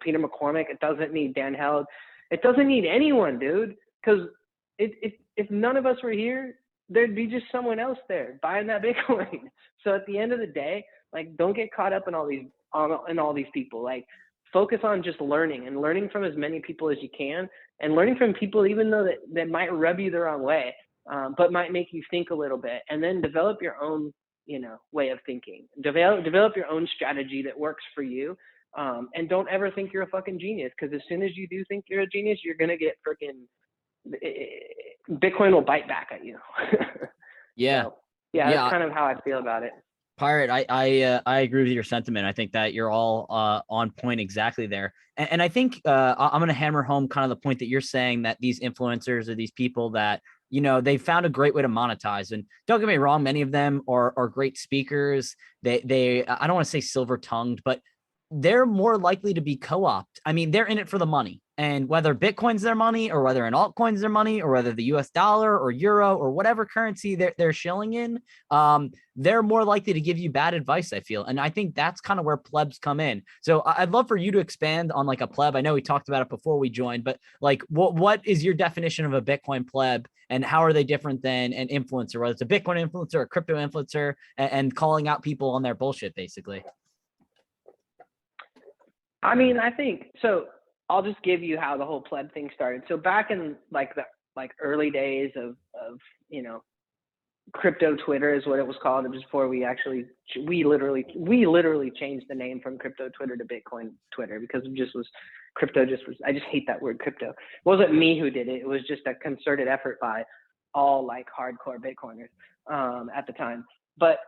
Peter McCormick. It doesn't need Dan Held. It doesn't need anyone, dude. Because if none of us were here, there'd be just someone else there buying that Bitcoin. So at the end of the day, like, don't get caught up in all these people. Like, focus on just learning from as many people as you can, and learning from people even though that might rub you the wrong way, but might make you think a little bit, and then develop your own, way of thinking. Develop your own strategy that works for you. And don't ever think you're a fucking genius, because as soon as you do think you're a genius, you're gonna get freaking Bitcoin will bite back at you. Yeah. So, yeah, that's kind of how I feel about it. Pirate, I agree with your sentiment. I think that you're all on point exactly there. And I think I'm going to hammer home kind of the point that you're saying, that these influencers or these people that, they found a great way to monetize. And don't get me wrong, many of them are great speakers. They I don't want to say silver tongued, but they're more likely to be co-opted. I mean, they're in it for the money. And whether Bitcoin's their money, or whether an altcoin's their money, or whether the US dollar or euro or whatever currency they're shilling in, they're more likely to give you bad advice, I feel. And I think that's kind of where plebs come in. So I'd love for you to expand on like a pleb. I know we talked about it before we joined, but like what is your definition of a Bitcoin pleb, and how are they different than an influencer, whether it's a Bitcoin influencer or a crypto influencer, and calling out people on their bullshit, basically? I mean, I think so. I'll just give you how the whole pleb thing started. So back in the early days of crypto Twitter is what it was called. It was before we literally changed the name from crypto Twitter to Bitcoin Twitter, because it just was I just hate that word crypto. It wasn't me who did it. It was just a concerted effort by all like hardcore Bitcoiners at the time. But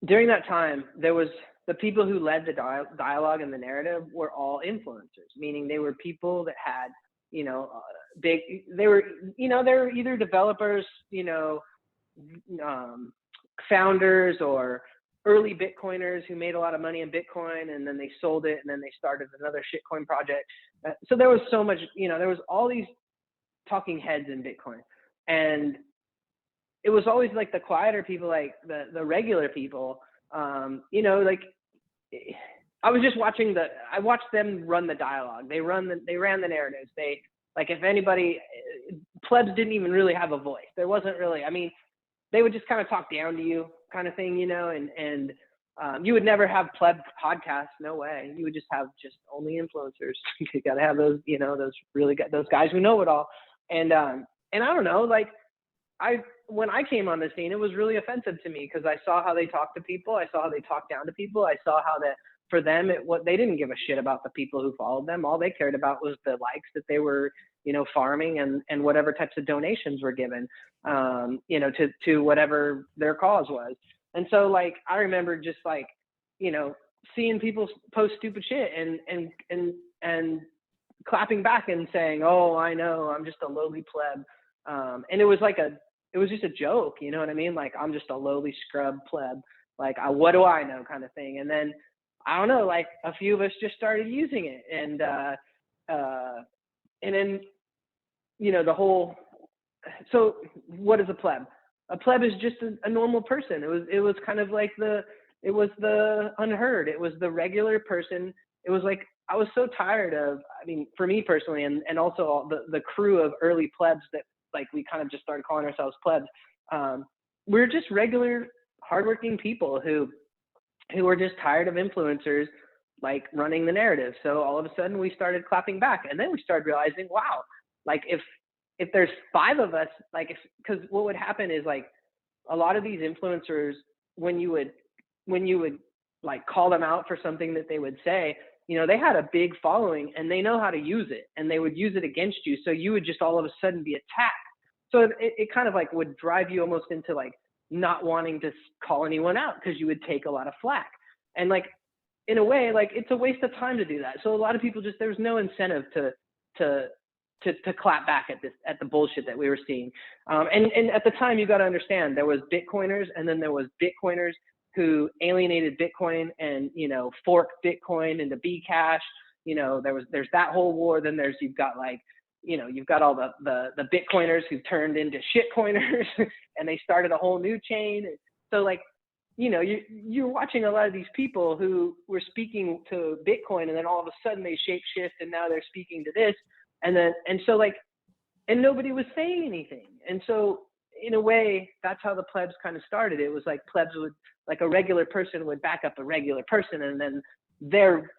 during that time, there was the people who led the dialogue and the narrative were all influencers, meaning they were people that had, they were either developers, founders, or early Bitcoiners who made a lot of money in Bitcoin, and then they sold it, and then they started another shitcoin project. So there was so much, there was all these talking heads in Bitcoin, and it was always like the quieter people, like the regular people, like I was just I watched them run the dialogue. They ran the narratives. They, like, if anybody, plebs didn't even really have a voice. There wasn't really, I mean, they would just kind of talk down to you kind of thing, and you would never have pleb podcasts. No way. You would just have only influencers. You got to have those, those guys who know it all. And I don't know, like, when I came on the scene, it was really offensive to me, because I saw how they talked to people. I saw how they talked down to people. I saw how that for them, they didn't give a shit about the people who followed them. All they cared about was the likes that they were, farming, and whatever types of donations were given, to whatever their cause was. And so, like, I remember just like, seeing people post stupid shit and clapping back and saying, "Oh, I know, I'm just a lowly pleb." And it was just a joke, you know what I mean? Like, I'm just a lowly scrub pleb. Like, what do I know, kind of thing. And then, I don't know, like, a few of us just started using it. And then, so what is a pleb? A pleb is just a normal person. It was kind of like it was the unheard. It was the regular person. It was like, I was so tired of, I mean, for me personally, and also all the crew of early plebs that, like, we kind of just started calling ourselves plebs. We're just regular, hardworking people who were just tired of influencers, like, running the narrative. So all of a sudden we started clapping back, and then we started realizing, wow, like, if there's 5 of us, like, because what would happen is, like, a lot of these influencers, when you would like call them out for something that they would say, you know, they had a big following and they know how to use it, and they would use it against you. So you would just all of a sudden be attacked. So it kind of like would drive you almost into like not wanting to call anyone out because you would take a lot of flack. And like, in a way, like it's a waste of time to do that. So a lot of people just, there's no incentive to clap back at the bullshit that we were seeing. And at the time, you got to understand, there was Bitcoiners, and then there was Bitcoiners who alienated Bitcoin and, you know, forked Bitcoin into Bcash. You know, there's that whole war. Then you've got like, you know, you've got all the Bitcoiners who turned into shitcoiners and they started a whole new chain. So like, you know, you're watching a lot of these people who were speaking to Bitcoin, and then all of a sudden they shapeshift and now they're speaking to this. And so like, and nobody was saying anything. And so in a way, that's how the plebs kind of started. It was like plebs would, like a regular person would back up a regular person, and then their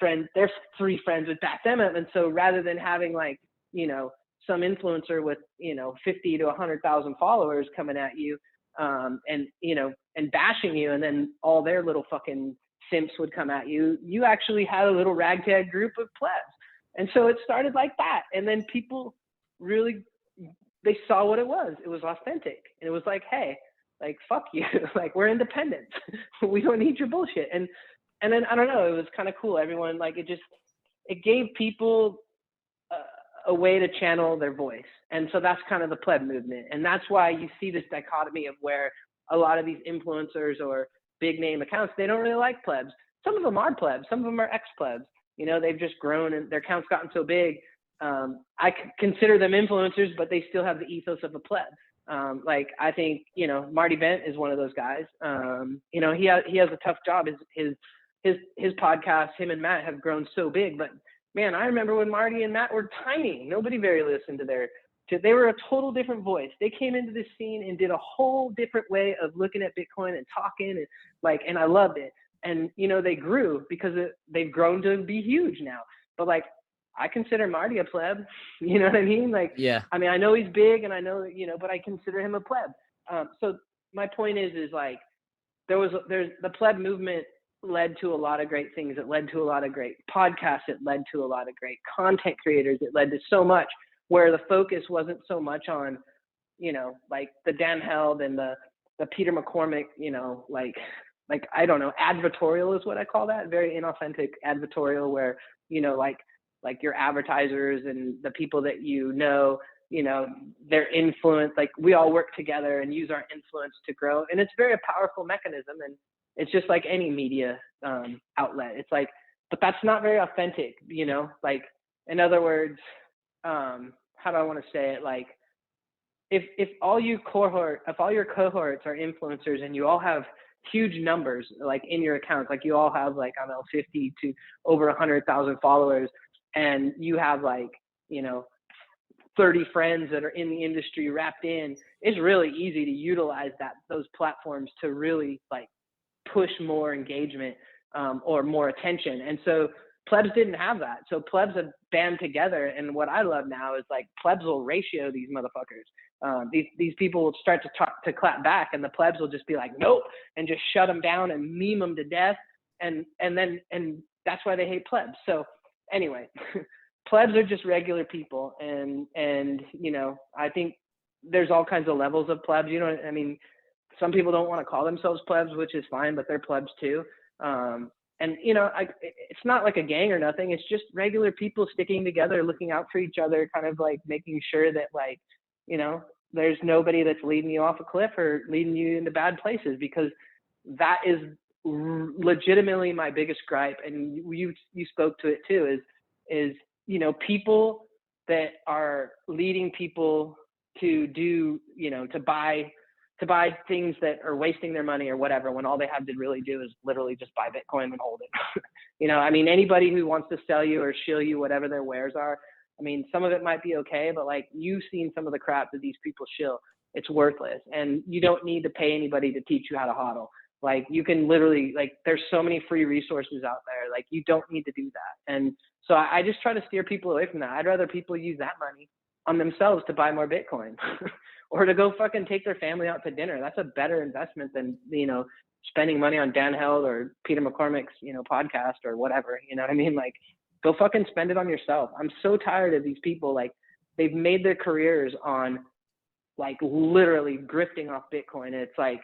three friends would back them up. And so rather than having like, you know, some influencer with, you know, 50 to 100,000 followers coming at you, and, you know, and bashing you, and then all their little fucking simps would come at you, you actually had a little ragtag group of plebs. And so it started like that. And then people really, they saw what it was. It was authentic. And it was like, hey, like, fuck you. Like, we're independent. We don't need your bullshit. And then, I don't know, it was kind of cool. Everyone, like, it gave people a way to channel their voice. And so that's kind of the pleb movement. And that's why you see this dichotomy of where a lot of these influencers or big name accounts, they don't really like plebs. Some of them are plebs. Some of them are ex-plebs. You know, they've just grown and their account's gotten so big. I consider them influencers, but they still have the ethos of a pleb. Like, I think, you know, Marty Bent is one of those guys. You know, he has a tough job. His podcast, him and Matt, have grown so big. But man, I remember when Marty and Matt were tiny. Nobody very listened to they were a total different voice. They came into this scene and did a whole different way of looking at Bitcoin and talking, and like, and I loved it. And, you know, they grew because they've grown to be huge now. But like, I consider Marty a pleb. You know what I mean? Like, Yeah. I mean, I know he's big and I know, you know, but I consider him a pleb. So my point is like, there's the pleb movement led to a lot of great things. It led to a lot of great podcasts. It led to a lot of great content creators. It led to so much where the focus wasn't so much on, you know, like the Dan Held and the Peter McCormick, you know, like, I don't know, advertorial is what I call that. Very inauthentic advertorial where, you know, like your advertisers and the people that you know, their influence, like we all work together and use our influence to grow. And it's very powerful mechanism. And it's just like any media outlet. It's like, but that's not very authentic, you know, like, in other words, how do I want to say it? Like, if all your cohorts are influencers and you all have huge numbers, like in your accounts, like you all have like, I don't know, 50 to over 100,000 followers, and you have like, you know, 30 friends that are in the industry wrapped in, it's really easy to utilize those platforms to really like push more engagement or more attention. And so plebs didn't have that. So plebs have band together. And what I love now is like plebs will ratio these motherfuckers. These people will start to clap back, and the plebs will just be like, nope, and just shut them down and meme them to death. And that's why they hate plebs. So anyway, plebs are just regular people. And, you know, I think there's all kinds of levels of plebs. You know, I mean, some people don't want to call themselves plebs, which is fine, but they're plebs too. And, you know, it's not like a gang or nothing. It's just regular people sticking together, looking out for each other, kind of like making sure that, like, you know, there's nobody that's leading you off a cliff or leading you into bad places, because that is legitimately my biggest gripe. And you spoke to it too, is, you know, people that are leading people to do, you know, to buy things that are wasting their money or whatever, when all they have to really do is literally just buy Bitcoin and hold it. You know, I mean, anybody who wants to sell you or shill you whatever their wares are, I mean, some of it might be okay, but like, you've seen some of the crap that these people shill. It's worthless. And you don't need to pay anybody to teach you how to hodl. Like, you can literally, like, there's so many free resources out there. Like, you don't need to do that. And so I just try to steer people away from that. I'd rather people use that money on themselves to buy more Bitcoin or to go fucking take their family out to dinner. That's a better investment than, you know, spending money on Dan Held or Peter McCormick's, you know, podcast or whatever. You know what I mean? Like, go fucking spend it on yourself. I'm so tired of these people. Like, they've made their careers on like literally grifting off Bitcoin. And it's like,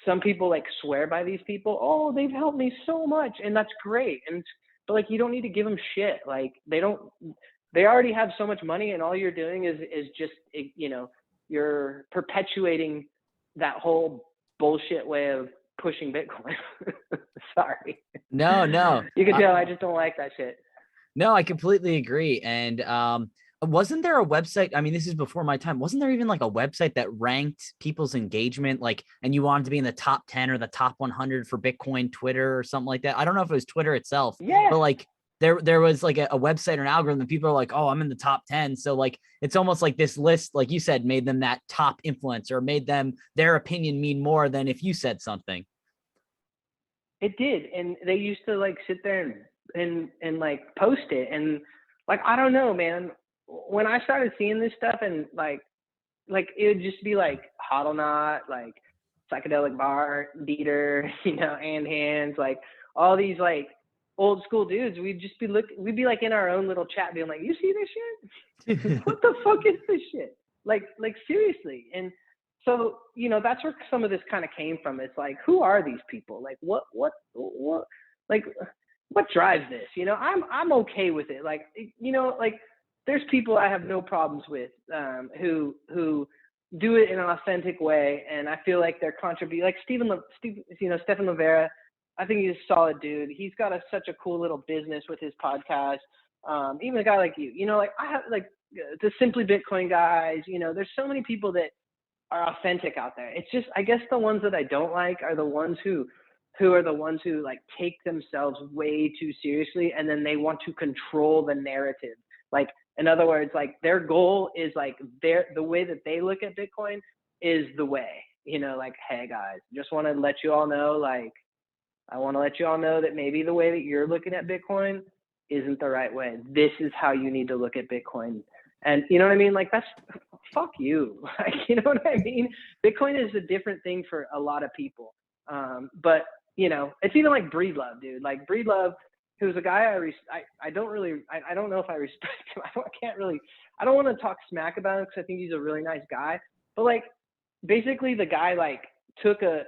some people like swear by these people. Oh, they've helped me so much. And that's great. But like, you don't need to give them shit. Like, they already have so much money, and all you're doing is just, you know, you're perpetuating that whole bullshit way of pushing Bitcoin. Sorry. No. You can tell I just don't like that shit. No, I completely agree. And wasn't there a website? I mean, this is before my time. Wasn't there even like a website that ranked people's engagement, like, and you wanted to be in the top 10 or the top 100 for Bitcoin Twitter or something like that? I don't know if it was Twitter itself, Yeah. but like there was like a website or an algorithm. People are like, oh, I'm in the top 10. So like, it's almost like this list, like you said, made them that top influencer, made them their opinion mean more than if you said something. It did. And they used to like sit there and like post it. And like, I don't know, man, when I started seeing this stuff and like it would just be like Hodlnaut, like Psychedelic Bar, Dieter, you know, and Hands, like all these like old school dudes. We'd be like in our own little chat being like, you see this shit? What the fuck is this shit? Like seriously. And so, you know, that's where some of this kind of came from. It's like, who are these people? Like what, like what drives this? You know, I'm okay with it. Like, you know, like there's people I have no problems with, who do it in an authentic way. And I feel like they're like Stephen Livera. I think he's a solid dude. He's got such a cool little business with his podcast. Even a guy like you know, like I have like the Simply Bitcoin guys, you know, there's so many people that are authentic out there. It's just, I guess the ones that I don't like are the ones who are the ones who like take themselves way too seriously, and then they want to control the narrative. Like, in other words, like their goal is like the way that they look at Bitcoin is the way, you know, like, hey guys, just want to let you all know, like, I want to let you all know that maybe the way that you're looking at Bitcoin isn't the right way. This is how you need to look at Bitcoin. And you know what I mean? Like, that's, fuck you. Like, you know what I mean? Bitcoin is a different thing for a lot of people. But you know, it's even like Breedlove, dude. Like Breedlove, who's a guy I don't know if I respect him. I don't want to talk smack about him because I think he's a really nice guy. But like, basically the guy like took a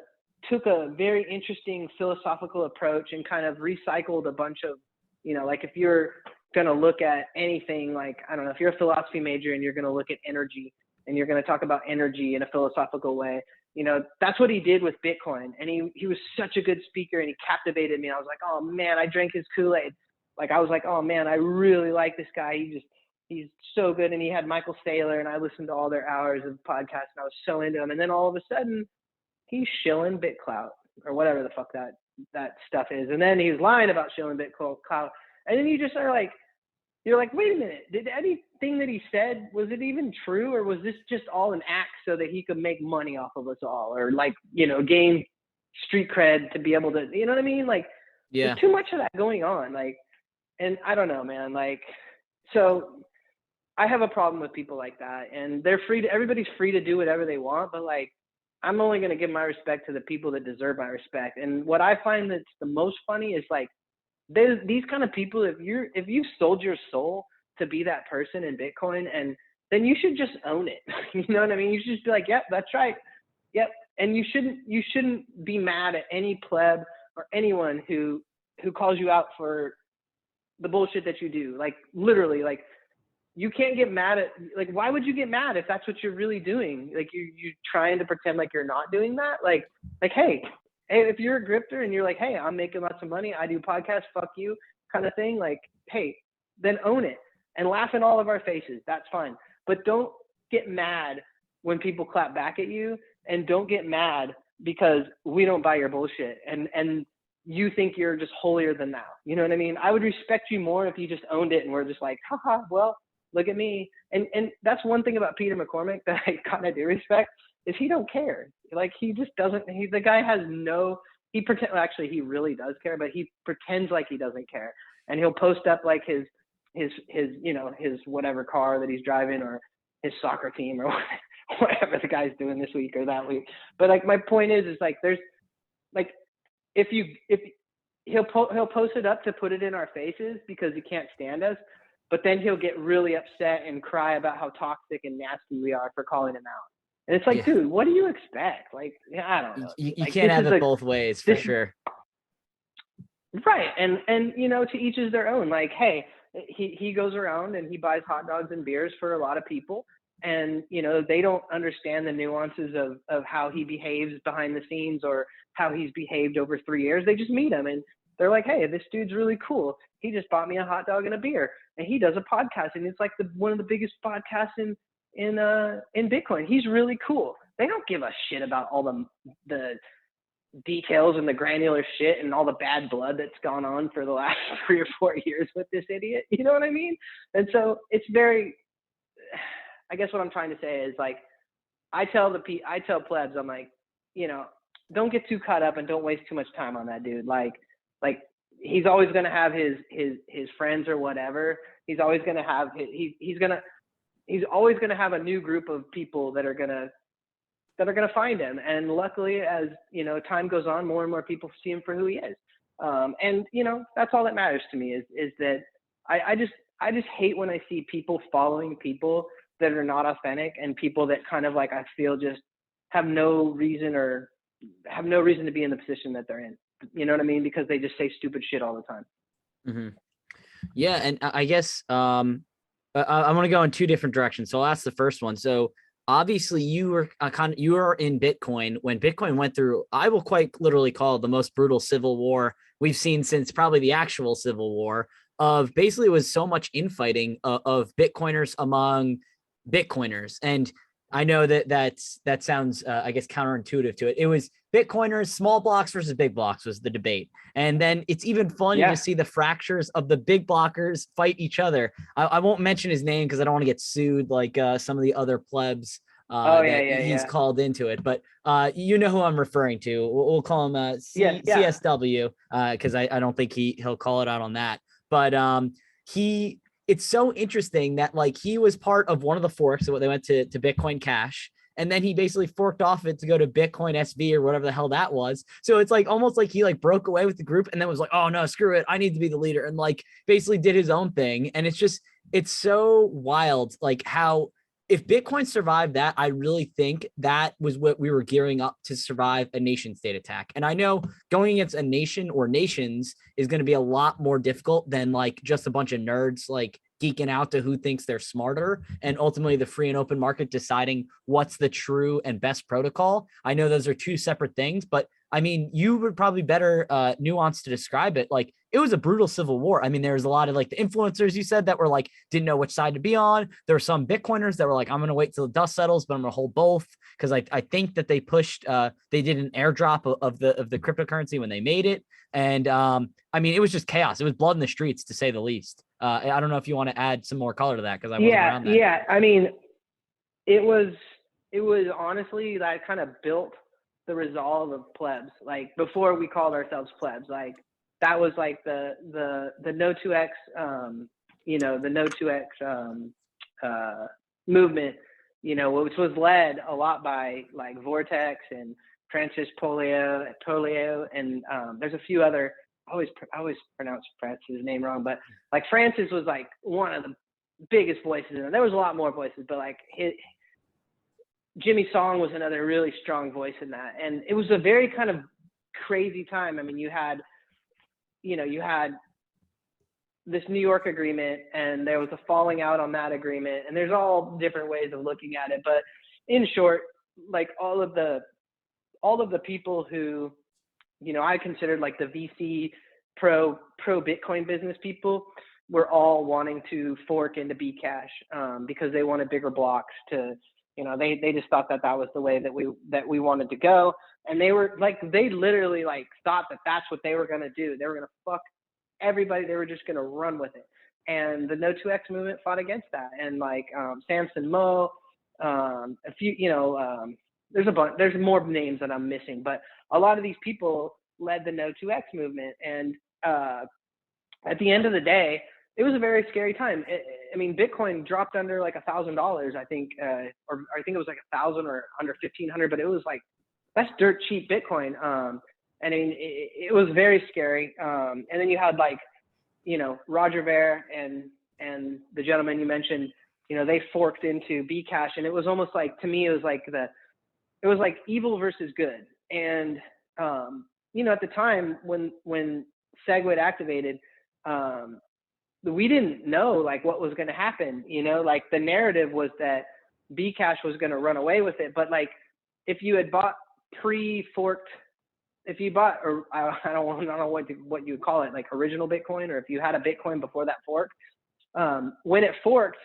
very interesting philosophical approach and kind of recycled a bunch of, you know, like if you're going to look at anything, like, I don't know, if you're a philosophy major and you're going to look at energy and you're going to talk about energy in a philosophical way, you know, that's what he did with Bitcoin. And he was such a good speaker and he captivated me. I was like, oh man, I drank his Kool-Aid. Like, I was like, oh man, I really like this guy. He's so good. And he had Michael Saylor, and I listened to all their hours of podcasts and I was so into him. And then all of a sudden he's shilling BitClout or whatever the fuck that stuff is. And then he was lying about shilling BitClout. And then you just are like, you're like, wait a minute, did anything that he said, was it even true? Or was this just all an act so that he could make money off of us all? Or like, you know, gain street cred to be able to, you know what I mean? Like, Yeah. There's too much of that going on. Like, and I don't know, man. Like, so I have a problem with people like that. And everybody's free to do whatever they want. But like, I'm only going to give my respect to the people that deserve my respect. And what I find that's the most funny is like, these kind of people, if you've sold your soul to be that person in Bitcoin, and then you should just own it. You know what I mean? You should just be like, yep, that's right. Yep. And you shouldn't be mad at any pleb or anyone who calls you out for the bullshit that you do. Like, literally, like, you can't get mad at, like, why would you get mad if that's what you're really doing? Like, you trying to pretend like you're not doing that? Like, hey, if you're a grifter and you're like, hey, I'm making lots of money, I do podcasts, fuck you, kind of thing, like, hey, then own it and laugh in all of our faces. That's fine. But don't get mad when people clap back at you, and don't get mad because we don't buy your bullshit and you think you're just holier than thou. You know what I mean? I would respect you more if you just owned it and we're just like, haha, well, look at me. And that's one thing about Peter McCormick that I kind of do respect, is he don't care. Like, he just doesn't, the guy has actually he really does care, but he pretends like he doesn't care. And he'll post up like his you know, his whatever car that he's driving, or his soccer team or whatever the guy's doing this week or that week. But like my point is like there's like if he'll post it up to put it in our faces because he can't stand us, but then he'll get really upset and cry about how toxic and nasty we are for calling him out. And it's like, dude, what do you expect? Like, I don't know. You like, can't have it both ways for sure. Right. And, you know, to each is their own. Like, hey, he goes around and he buys hot dogs and beers for a lot of people. And, you know, they don't understand the nuances of how he behaves behind the scenes or how he's behaved over 3 years. They just meet him and they're like, hey, this dude's really cool. He just bought me a hot dog and a beer. And he does a podcast. And it's like one of the biggest podcasts in Bitcoin. He's really cool. They don't give a shit about all the details and the granular shit and all the bad blood that's gone on for the last 3 or 4 years with this idiot. You know what I mean? And so it's very, I guess what I'm trying to say is like, I tell plebs, I'm like, you know, don't get too caught up and don't waste too much time on that dude. Like he's always going to have his friends or whatever. He's always going to have, he's always going to have a new group of people that are going to find him. And luckily, as you know, time goes on, more and more people see him for who he is. And you know, that's all that matters to me is that I just hate when I see people following people that are not authentic and people that kind of like, I feel just have no reason to be in the position that they're in. You know what I mean? Because they just say stupid shit all the time. Mm-hmm. Yeah. And I guess I want to go in two different directions. So I'll ask the first one. So obviously you were in Bitcoin when Bitcoin went through, I will quite literally call it the most brutal civil war we've seen since probably the actual civil war of basically it was so much infighting of Bitcoiners among Bitcoiners. And I know that sounds, I guess, counterintuitive to it. It was Bitcoiners, small blocks versus big blocks was the debate. And then it's even funny to see the fractures of the big blockers fight each other. I won't mention his name because I don't want to get sued like some of the other plebs he's called into it. But you know who I'm referring to. We'll call him CSW because I don't think he'll call it out on that. But it's so interesting that like he was part of one of the forks. So they went to Bitcoin Cash, and then he basically forked off it to go to Bitcoin SV or whatever the hell that was. So it's like almost like he like broke away with the group and then was like, oh no, screw it, I need to be the leader, and like basically did his own thing. And it's so wild, like how if Bitcoin survived that, I really think that was what we were gearing up to survive a nation state attack. And I know going against a nation or nations is going to be a lot more difficult than like just a bunch of nerds like geeking out to who thinks they're smarter and ultimately the free and open market deciding what's the true and best protocol. I know those are two separate things, but I mean, you would probably better nuance to describe it. Like it was a brutal civil war. I mean, there was a lot of like the influencers you said that were like, didn't know which side to be on. There were some Bitcoiners that were like, I'm going to wait till the dust settles, but I'm going to hold both. Cause I think that they pushed, they did an airdrop of the cryptocurrency when they made it. And I mean, it was just chaos. It was blood in the streets to say the least. I don't know if you want to add some more color to that. Cause I wasn't around that. Yeah. I mean, it was honestly that kind of built the resolve of plebs. Like before we called ourselves plebs, like that was like the no 2x, you know, the no 2x movement, you know, which was led a lot by like Vortex and Francis Polio, and there's a few other. I always pronounce Francis' name wrong, but like Francis was like one of the biggest voices in it. There was a lot more voices, but like Jimmy Song was another really strong voice in that. And it was a very kind of crazy time. I mean, you had this New York agreement and there was a falling out on that agreement. And there's all different ways of looking at it. But in short, like all of the people who, you know, I considered like the VC pro Bitcoin business people were all wanting to fork into Bcash because they wanted bigger blocks to, you know, they just thought that was the way that we wanted to go. And they were like, they literally like thought that that's what they were going to do. They were going to fuck everybody. They were just going to run with it. And the no 2x movement fought against that. And like Samson Moe, a few, you know, there's a bunch, there's more names that I'm missing, but a lot of these people led the no 2x movement. And at the end of the day, it was a very scary time. I mean, Bitcoin dropped under like $1,000, I think, or I think it was like 1,000 or under 1,500, but it was like, that's dirt cheap Bitcoin. And I mean, it was very scary. And then you had like, you know, Roger Ver and the gentleman you mentioned, you know, they forked into Bcash, and it was almost like, to me, it was like evil versus good. And, you know, at the time when SegWit activated, we didn't know like what was going to happen, you know, like the narrative was that Bcash was going to run away with it. But like, if you had bought pre-forked, if you bought, or I don't know what you would call it, like original Bitcoin, or if you had a Bitcoin before that fork, when it forked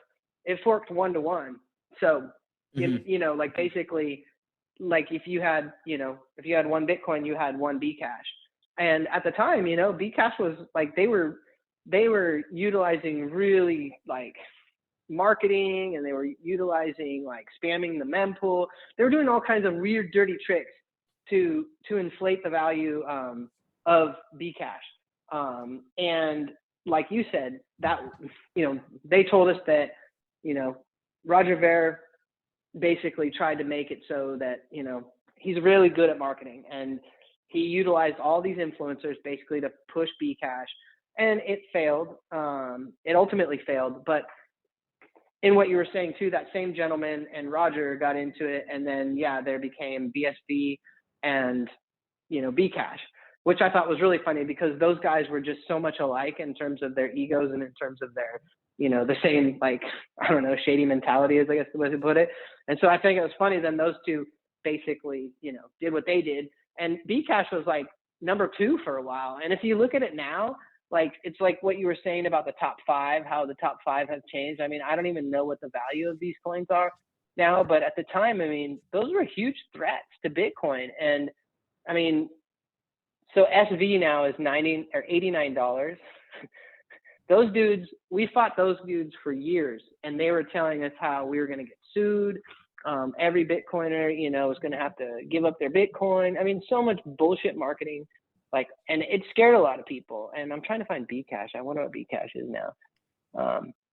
1-to-1. So, you know, like basically, like if you had one Bitcoin, you had one Bcash. And at the time, you know, Bcash was like, they were utilizing really like marketing, and they were utilizing like spamming the mempool. They were doing all kinds of weird, dirty tricks to inflate the value of Bcash. And like you said, that, you know, they told us that, you know, Roger Ver basically tried to make it so that, you know, he's really good at marketing, and he utilized all these influencers basically to push Bcash, and it failed. It ultimately failed. But in what you were saying too, that same gentleman and Roger got into it, and then there became BSV and, you know, Bcash, which I thought was really funny because those guys were just so much alike in terms of their egos and in terms of their, you know, the same, like, I don't know, shady mentality is, I guess, the way to put it. And so I think it was funny then those two basically, you know, did what they did. And Bcash was like number 2 for a while. And if you look at it now, like, it's like what you were saying about the top 5, how the top 5 have changed. I mean, I don't even know what the value of these coins are now, but at the time, I mean, those were huge threats to Bitcoin. And I mean, so SV now is $90 or $89. Those dudes, we fought those dudes for years, and they were telling us how we were going to get sued. Every Bitcoiner, you know, was going to have to give up their Bitcoin. I mean, so much bullshit marketing, like, and it scared a lot of people. And I'm trying to find Bcash. I wonder what Bcash is now.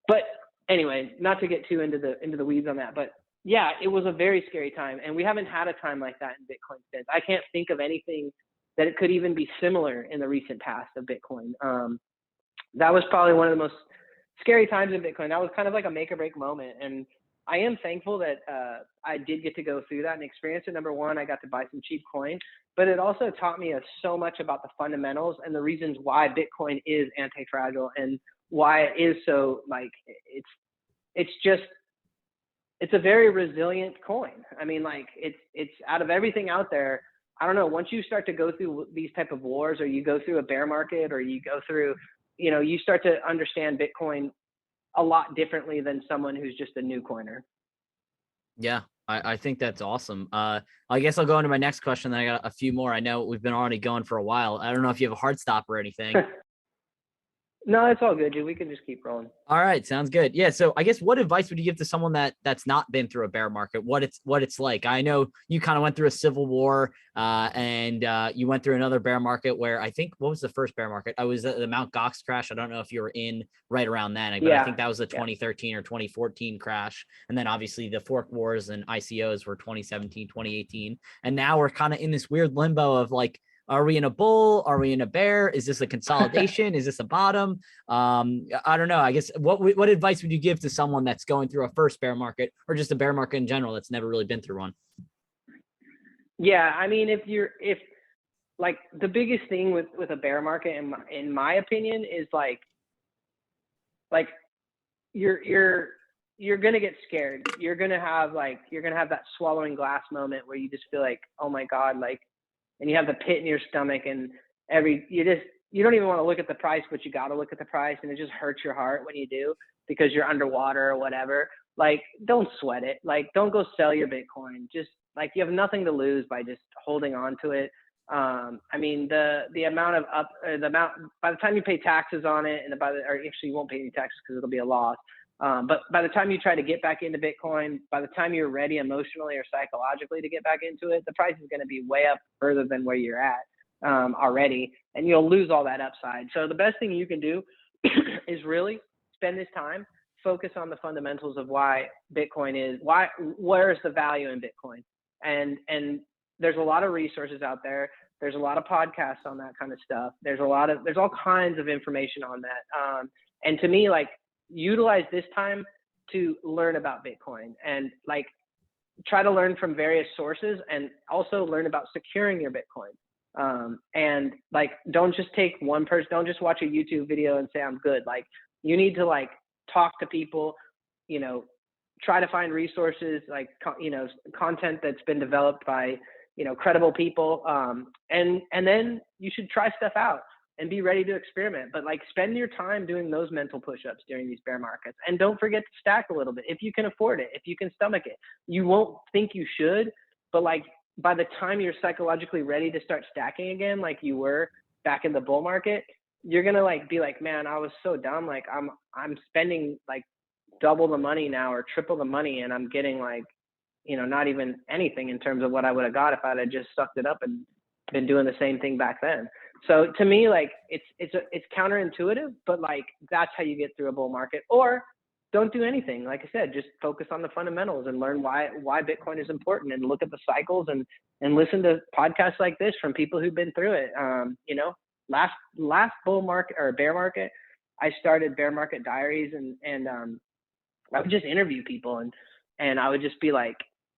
But anyway, not to get too into the weeds on that, but yeah, it was a very scary time, and we haven't had a time like that in Bitcoin since. I can't think of anything that it could even be similar in the recent past of Bitcoin. That was probably one of the most scary times in Bitcoin. That was kind of like a make or break moment. And I am thankful that I did get to go through that and experience it. Number one, I got to buy some cheap coin, but it also taught me so much about the fundamentals and the reasons why Bitcoin is anti-fragile and why it is so, like, it's a very resilient coin. I mean, like, it's out of everything out there. I don't know, once you start to go through these type of wars, or you go through a bear market, or you go through, you know, you start to understand Bitcoin a lot differently than someone who's just a new coiner. Yeah, I think that's awesome. I guess I'll go into my next question. Then I got a few more. I know we've been already going for a while. I don't know if you have a hard stop or anything. No, it's all good, dude. We can just keep rolling. All right, sounds good. Yeah, so I guess what advice would you give to someone that's not been through a bear market? What it's like? I know you kind of went through a civil war, and you went through another bear market where I think, what was the first bear market? I was the Mt. Gox crash. I don't know if you were in right around then, but I think that was the 2013 or 2014 crash. And then obviously the fork wars and ICOs were 2017, 2018. And now we're kind of in this weird limbo of like, are we in a bull? Are we in a bear? Is this a consolidation? Is this a bottom? I don't know. I guess what advice would you give to someone that's going through a first bear market, or just a bear market in general that's never really been through one? Yeah, I mean, if like the biggest thing with a bear market, in my opinion, is like you're gonna get scared. You're gonna have that swallowing glass moment where you just feel like, oh my God, like, and you have the pit in your stomach, and you don't even want to look at the price, but you got to look at the price, and it just hurts your heart when you do, because you're underwater or whatever. Like, don't sweat it. Like, don't go sell your Bitcoin. Just, like, you have nothing to lose by just holding on to it. I mean, the amount by the time you pay taxes on it, or actually you won't pay any taxes because it'll be a loss. But by the time you try to get back into Bitcoin, by the time you're ready emotionally or psychologically to get back into it, the price is going to be way up further than where you're at already, and you'll lose all that upside. So the best thing you can do is really spend this time focus on the fundamentals of why Bitcoin is, where's the value in Bitcoin. And there's a lot of resources out there. There's a lot of podcasts on that kind of stuff. There's all kinds of information on that. And to me, like, utilize this time to learn about Bitcoin and like try to learn from various sources, and also learn about securing your Bitcoin. And like, don't just take one person, don't just watch a YouTube video and say, I'm good. Like, you need to like talk to people, you know, try to find resources, like, you know, content that's been developed by, you know, credible people. And then you should try stuff out and be ready to experiment. But like, spend your time doing those mental push-ups during these bear markets. And don't forget to stack a little bit if you can afford it, if you can stomach it. You won't think you should, but like, by the time you're psychologically ready to start stacking again, like you were back in the bull market, you're gonna like be like, man, I was so dumb. Like, I'm spending like double the money now or triple the money, and I'm getting like, you know, not even anything in terms of what I would have got if I'd have just sucked it up and been doing the same thing back then. So to me, like, it's counterintuitive, but like, that's how you get through a bull market. Or don't do anything. Like I said, just focus on the fundamentals and learn why Bitcoin is important, and look at the cycles and listen to podcasts like this from people who've been through it. You know, last bull market or bear market, I started Bear Market Diaries, and I would just interview people, and I would just be like,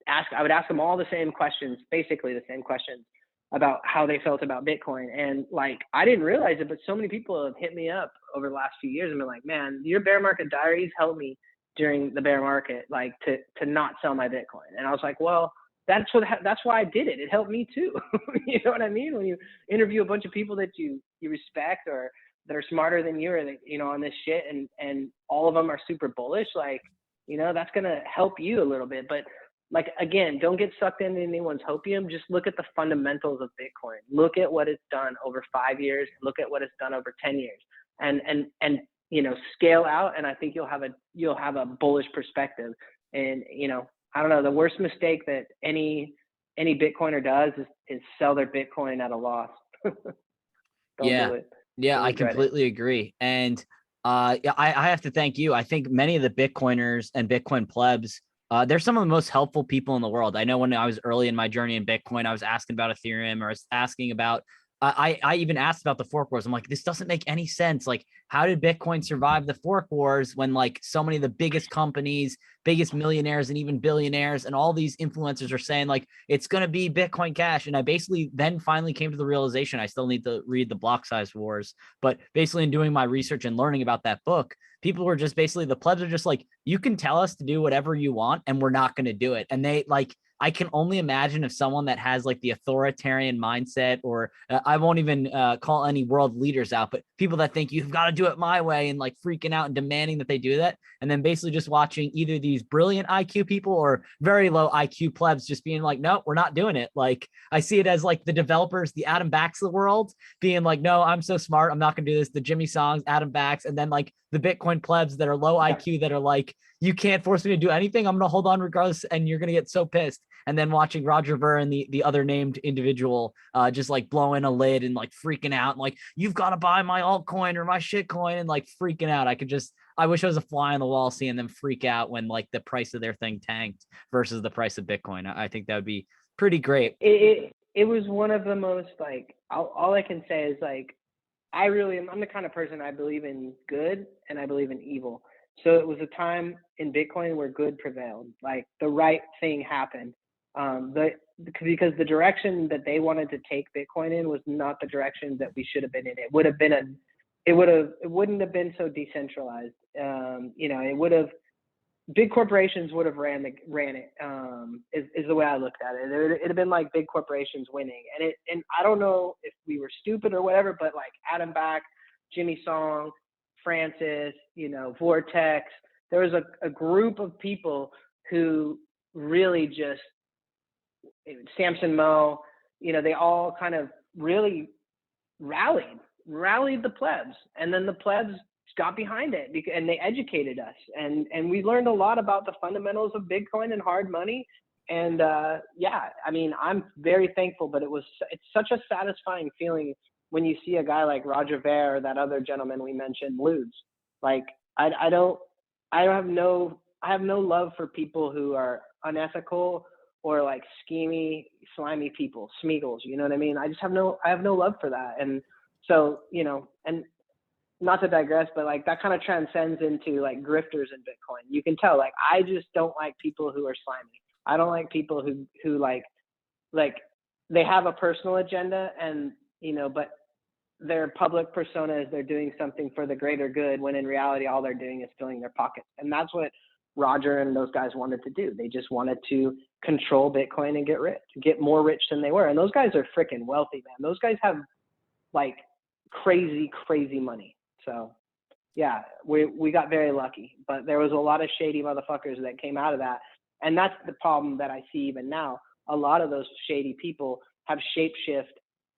I would ask them all the same questions, basically the same questions about how they felt about Bitcoin. And like, I didn't realize it, but so many people have hit me up over the last few years and been like, man, your Bear Market Diaries helped me during the bear market, like to not sell my Bitcoin. And I was like, well, that's why I did it. It helped me too. You know what I mean? When you interview a bunch of people that you respect, or that are smarter than you, or that, you know, on this shit, and all of them are super bullish, like, you know, that's going to help you a little bit. But like, again, don't get sucked into anyone's hopium. Just look at the fundamentals of Bitcoin. Look at what it's done over 5 years. Look at what it's done over 10 years, and you know, scale out. And I think you'll have a bullish perspective. And, you know, I don't know, the worst mistake that any Bitcoiner does is sell their Bitcoin at a loss. Don't do it. Yeah, You'll I regret it. completely agree. And yeah, I have to thank you. I think many of the Bitcoiners and Bitcoin plebs, they're some of the most helpful people in the world. I know when I was early in my journey in Bitcoin, I was asking about Ethereum, or I was asking about, I even asked about the fork wars. I'm like, this doesn't make any sense. Like, how did Bitcoin survive the fork wars when like so many of the biggest companies, biggest millionaires, and even billionaires, and all these influencers are saying like, it's going to be Bitcoin Cash. And I basically then finally came to the realization, I still need to read the block size wars, but basically in doing my research and learning about that book, people were just basically, the plebs are just like, you can tell us to do whatever you want and we're not going to do it. And they like, I can only imagine if someone that has like the authoritarian mindset, or I won't even call any world leaders out, but people that think you've got to do it my way, and like freaking out and demanding that they do that. And then basically just watching either these brilliant IQ people or very low IQ plebs just being like, no, we're not doing it. Like, I see it as like the developers, the Adam Backs of the world being like, no, I'm so smart, I'm not going to do this. The Jimmy Songs, Adam Backs, and then like the Bitcoin plebs that are low IQ that are like, you can't force me to do anything, I'm going to hold on regardless, and you're going to get so pissed. And then watching Roger Ver and the other named individual just like blowing a lid and like freaking out and like, you've got to buy my altcoin or my shit coin, and like freaking out. I wish I was a fly on the wall seeing them freak out when like the price of their thing tanked versus the price of Bitcoin. I think that would be pretty great. It was one of the most, like, all I can say is like, I'm the kind of person, I believe in good and I believe in evil. So it was a time in Bitcoin where good prevailed, like the right thing happened. Because the direction that they wanted to take Bitcoin in was not the direction that we should have been in. It wouldn't have been so decentralized. You know, big corporations would have ran it. Is the way I looked at it. It'd have been like big corporations winning. And I don't know if we were stupid or whatever, but like Adam Back, Jimmy Song, Francis, you know, Vortex, there was a group of people who really just, Samson Moe, you know, they all kind of really rallied the plebs, and then the plebs got behind it, and they educated us, and we learned a lot about the fundamentals of Bitcoin and hard money. And yeah, I mean, I'm very thankful, but it's such a satisfying feeling when you see a guy like Roger Ver or that other gentleman we mentioned lose. Like, I don't, I have no love for people who are unethical or like schemy, slimy people, Smeagol's, you know what I mean? I have no love for that. And so, and not to digress, but like that kind of transcends into like grifters in Bitcoin. You can tell, like, I just don't like people who are slimy. I don't like people who like they have a personal agenda and, but their public persona is they're doing something for the greater good, when in reality, all they're doing is filling their pockets. And that's what Roger and those guys wanted to do. They just wanted to control Bitcoin and get rich, get more rich than they were. And those guys are freaking wealthy, man. Those guys have like crazy, crazy money. So yeah, we got very lucky, but there was a lot of shady motherfuckers that came out of that. And that's the problem that I see even now. A lot of those shady people have shapeshifted,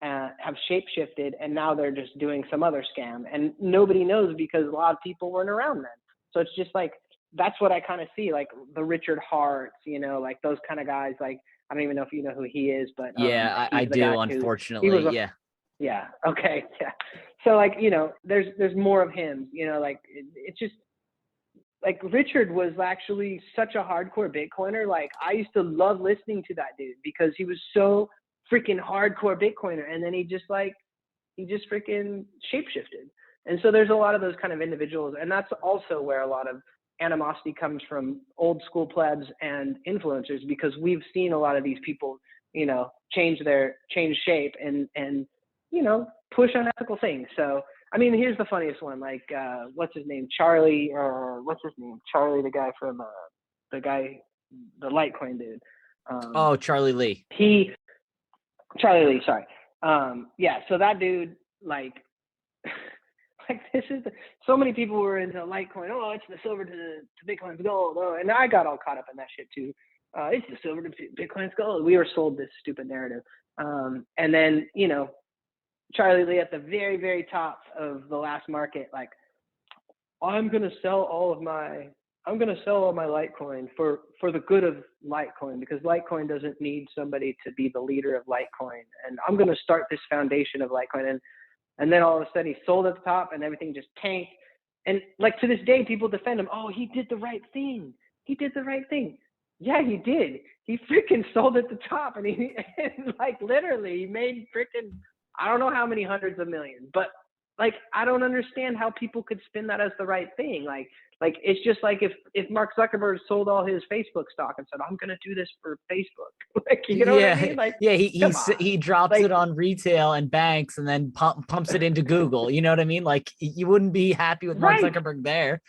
and now they're just doing some other scam, and nobody knows because a lot of people weren't around then. So it's just like, that's what I kind of see, like the Richard Harts, like those kind of guys. Like, I don't even know if you know who he is, but yeah, I do, unfortunately. Yeah. Okay. Yeah. So like, there's more of him, like it's just like Richard was actually such a hardcore Bitcoiner. Like I used to love listening to that dude because he was so freaking hardcore Bitcoiner. And then he just freaking shapeshifted. And so there's a lot of those kind of individuals. And that's also where a lot of animosity comes from old school plebs and influencers, because we've seen a lot of these people, change shape and push unethical things. So, I mean, here's the funniest one. Like, what's his name? Charlie, the guy from, the Litecoin dude. Charlie Lee. Charlie Lee, sorry. Yeah, so that dude, like this is so many people were into Litecoin. Oh, it's the silver to Bitcoin's gold. Oh, and I got all caught up in that shit too. It's the silver to Bitcoin's gold. We were sold this stupid narrative. And then, Charlie Lee at the very, very top of the last market, like, I'm going to sell all my Litecoin for the good of Litecoin, because Litecoin doesn't need somebody to be the leader of Litecoin. And I'm going to start this foundation of Litecoin. And then all of a sudden he sold at the top and everything just tanked. And like to this day, people defend him. Oh, he did the right thing. He did the right thing. Yeah, he did. He freaking sold at the top, and he like literally he made freaking, I don't know how many hundreds of millions, but like, I don't understand how people could spin that as the right thing. Like it's just like if Mark Zuckerberg sold all his Facebook stock and said, I'm going to do this for Facebook. Like, you know what I mean? Like, yeah, he drops it on retail and banks and then pumps it into Google. You know what I mean? Like, you wouldn't be happy with Mark Zuckerberg there.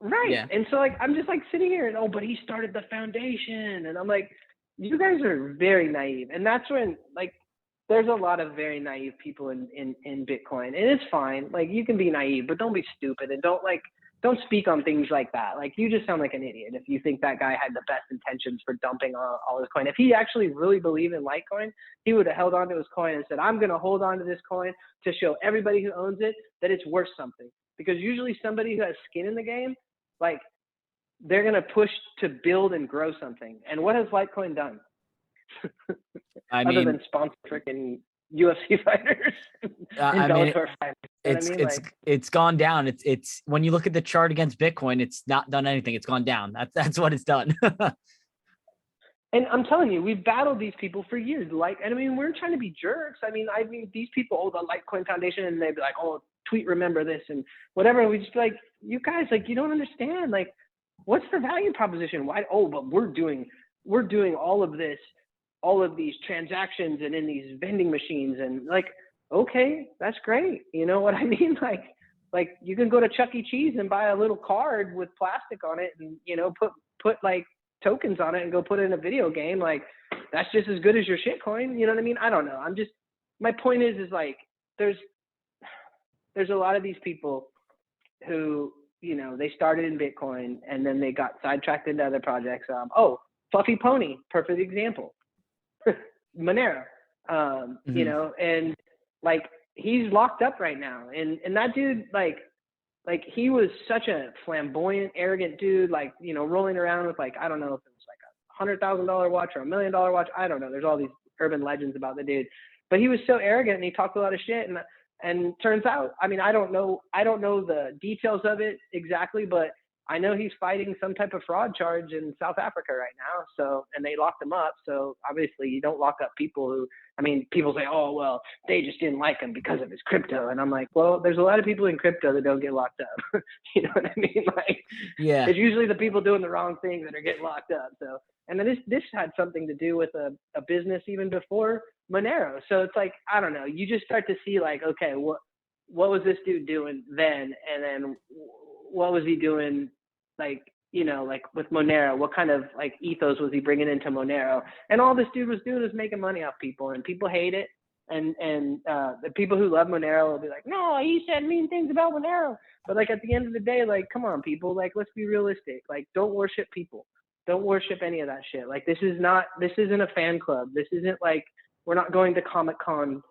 Right. Yeah. And so like, I'm just like sitting here and, but he started the foundation. And I'm like, you guys are very naive. And that's when, like, there's a lot of very naive people in Bitcoin, and it's fine. Like, you can be naive, but don't be stupid, and don't speak on things like that. Like, you just sound like an idiot if you think that guy had the best intentions for dumping all his coin. If he actually really believed in Litecoin, he would have held on to his coin and said, I'm going to hold on to this coin to show everybody who owns it that it's worth something. Because usually somebody who has skin in the game, like, they're going to push to build and grow something. And what has Litecoin done? Other than sponsor freaking UFC fighters. It's gone down. It's when you look at the chart against Bitcoin, it's not done anything. It's gone down. That's what it's done. And I'm telling you, we've battled these people for years. We're trying to be jerks. These people, the Litecoin Foundation, and they'd be like, oh, tweet, remember this and whatever. And we just be like, you guys, like, you don't understand. Like, what's the value proposition? Why? Oh, but we're doing all of this, all of these transactions and in these vending machines, and like, okay, that's great. You know what I mean? Like you can go to Chuck E. Cheese and buy a little card with plastic on it and, put like tokens on it and go put it in a video game. Like, that's just as good as your shitcoin. You know what I mean? I don't know. My point is like, there's a lot of these people who, they started in Bitcoin and then they got sidetracked into other projects. Fluffy Pony, perfect example. Monero, and like, he's locked up right now. And that dude, like he was such a flamboyant, arrogant dude, like, rolling around with, like, I don't know if it was like $100,000 watch or $1 million watch. I don't know. There's all these urban legends about the dude, but he was so arrogant and he talked a lot of shit. And turns out, I mean, I don't know the details of it exactly, but I know he's fighting some type of fraud charge in South Africa right now. So, and they locked him up. So obviously you don't lock up people who, I mean, people say, oh, well, they just didn't like him because of his crypto. And I'm like, well, there's a lot of people in crypto that don't get locked up. You know what I mean? Like, yeah, it's usually the people doing the wrong thing that are getting locked up. So, and then this had something to do with a business even before Monero. So it's like, I don't know, you just start to see like, okay, what was this dude doing then? And then what was he doing, like, you know, like with Monero? What kind of like ethos was he bringing into Monero? And all this dude was doing was making money off people, and people hate it. And the people who love Monero will be like, no, he said mean things about Monero. But like at the end of the day, like, come on, people, like, let's be realistic. Like, don't worship people. Don't worship any of that shit. Like, this isn't a fan club. This isn't like, we're not going to Comic-Con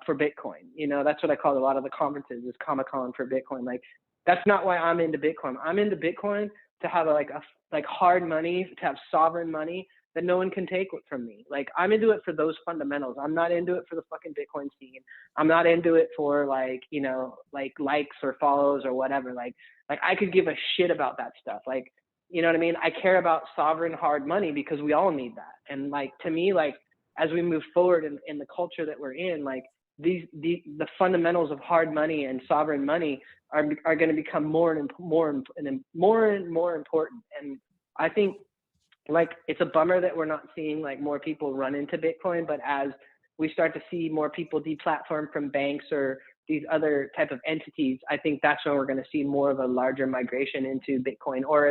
for Bitcoin. You know, that's what I call a lot of the conferences is Comic-Con for Bitcoin. Like, that's not why I'm into Bitcoin. I'm into Bitcoin to have like hard money, to have sovereign money that no one can take from me. Like, I'm into it for those fundamentals. I'm not into it for the fucking Bitcoin scene. I'm not into it for like, you know, like likes or follows or whatever. Like I could give a shit about that stuff. Like, you know what I mean? I care about sovereign hard money because we all need that. And like, to me, like, as we move forward in the culture that we're in, like the fundamentals of hard money and sovereign money are going to become more and more important. And I think, like, it's a bummer that we're not seeing like more people run into Bitcoin, but as we start to see more people deplatform from banks or these other type of entities, I think that's when we're going to see more of a larger migration into Bitcoin, or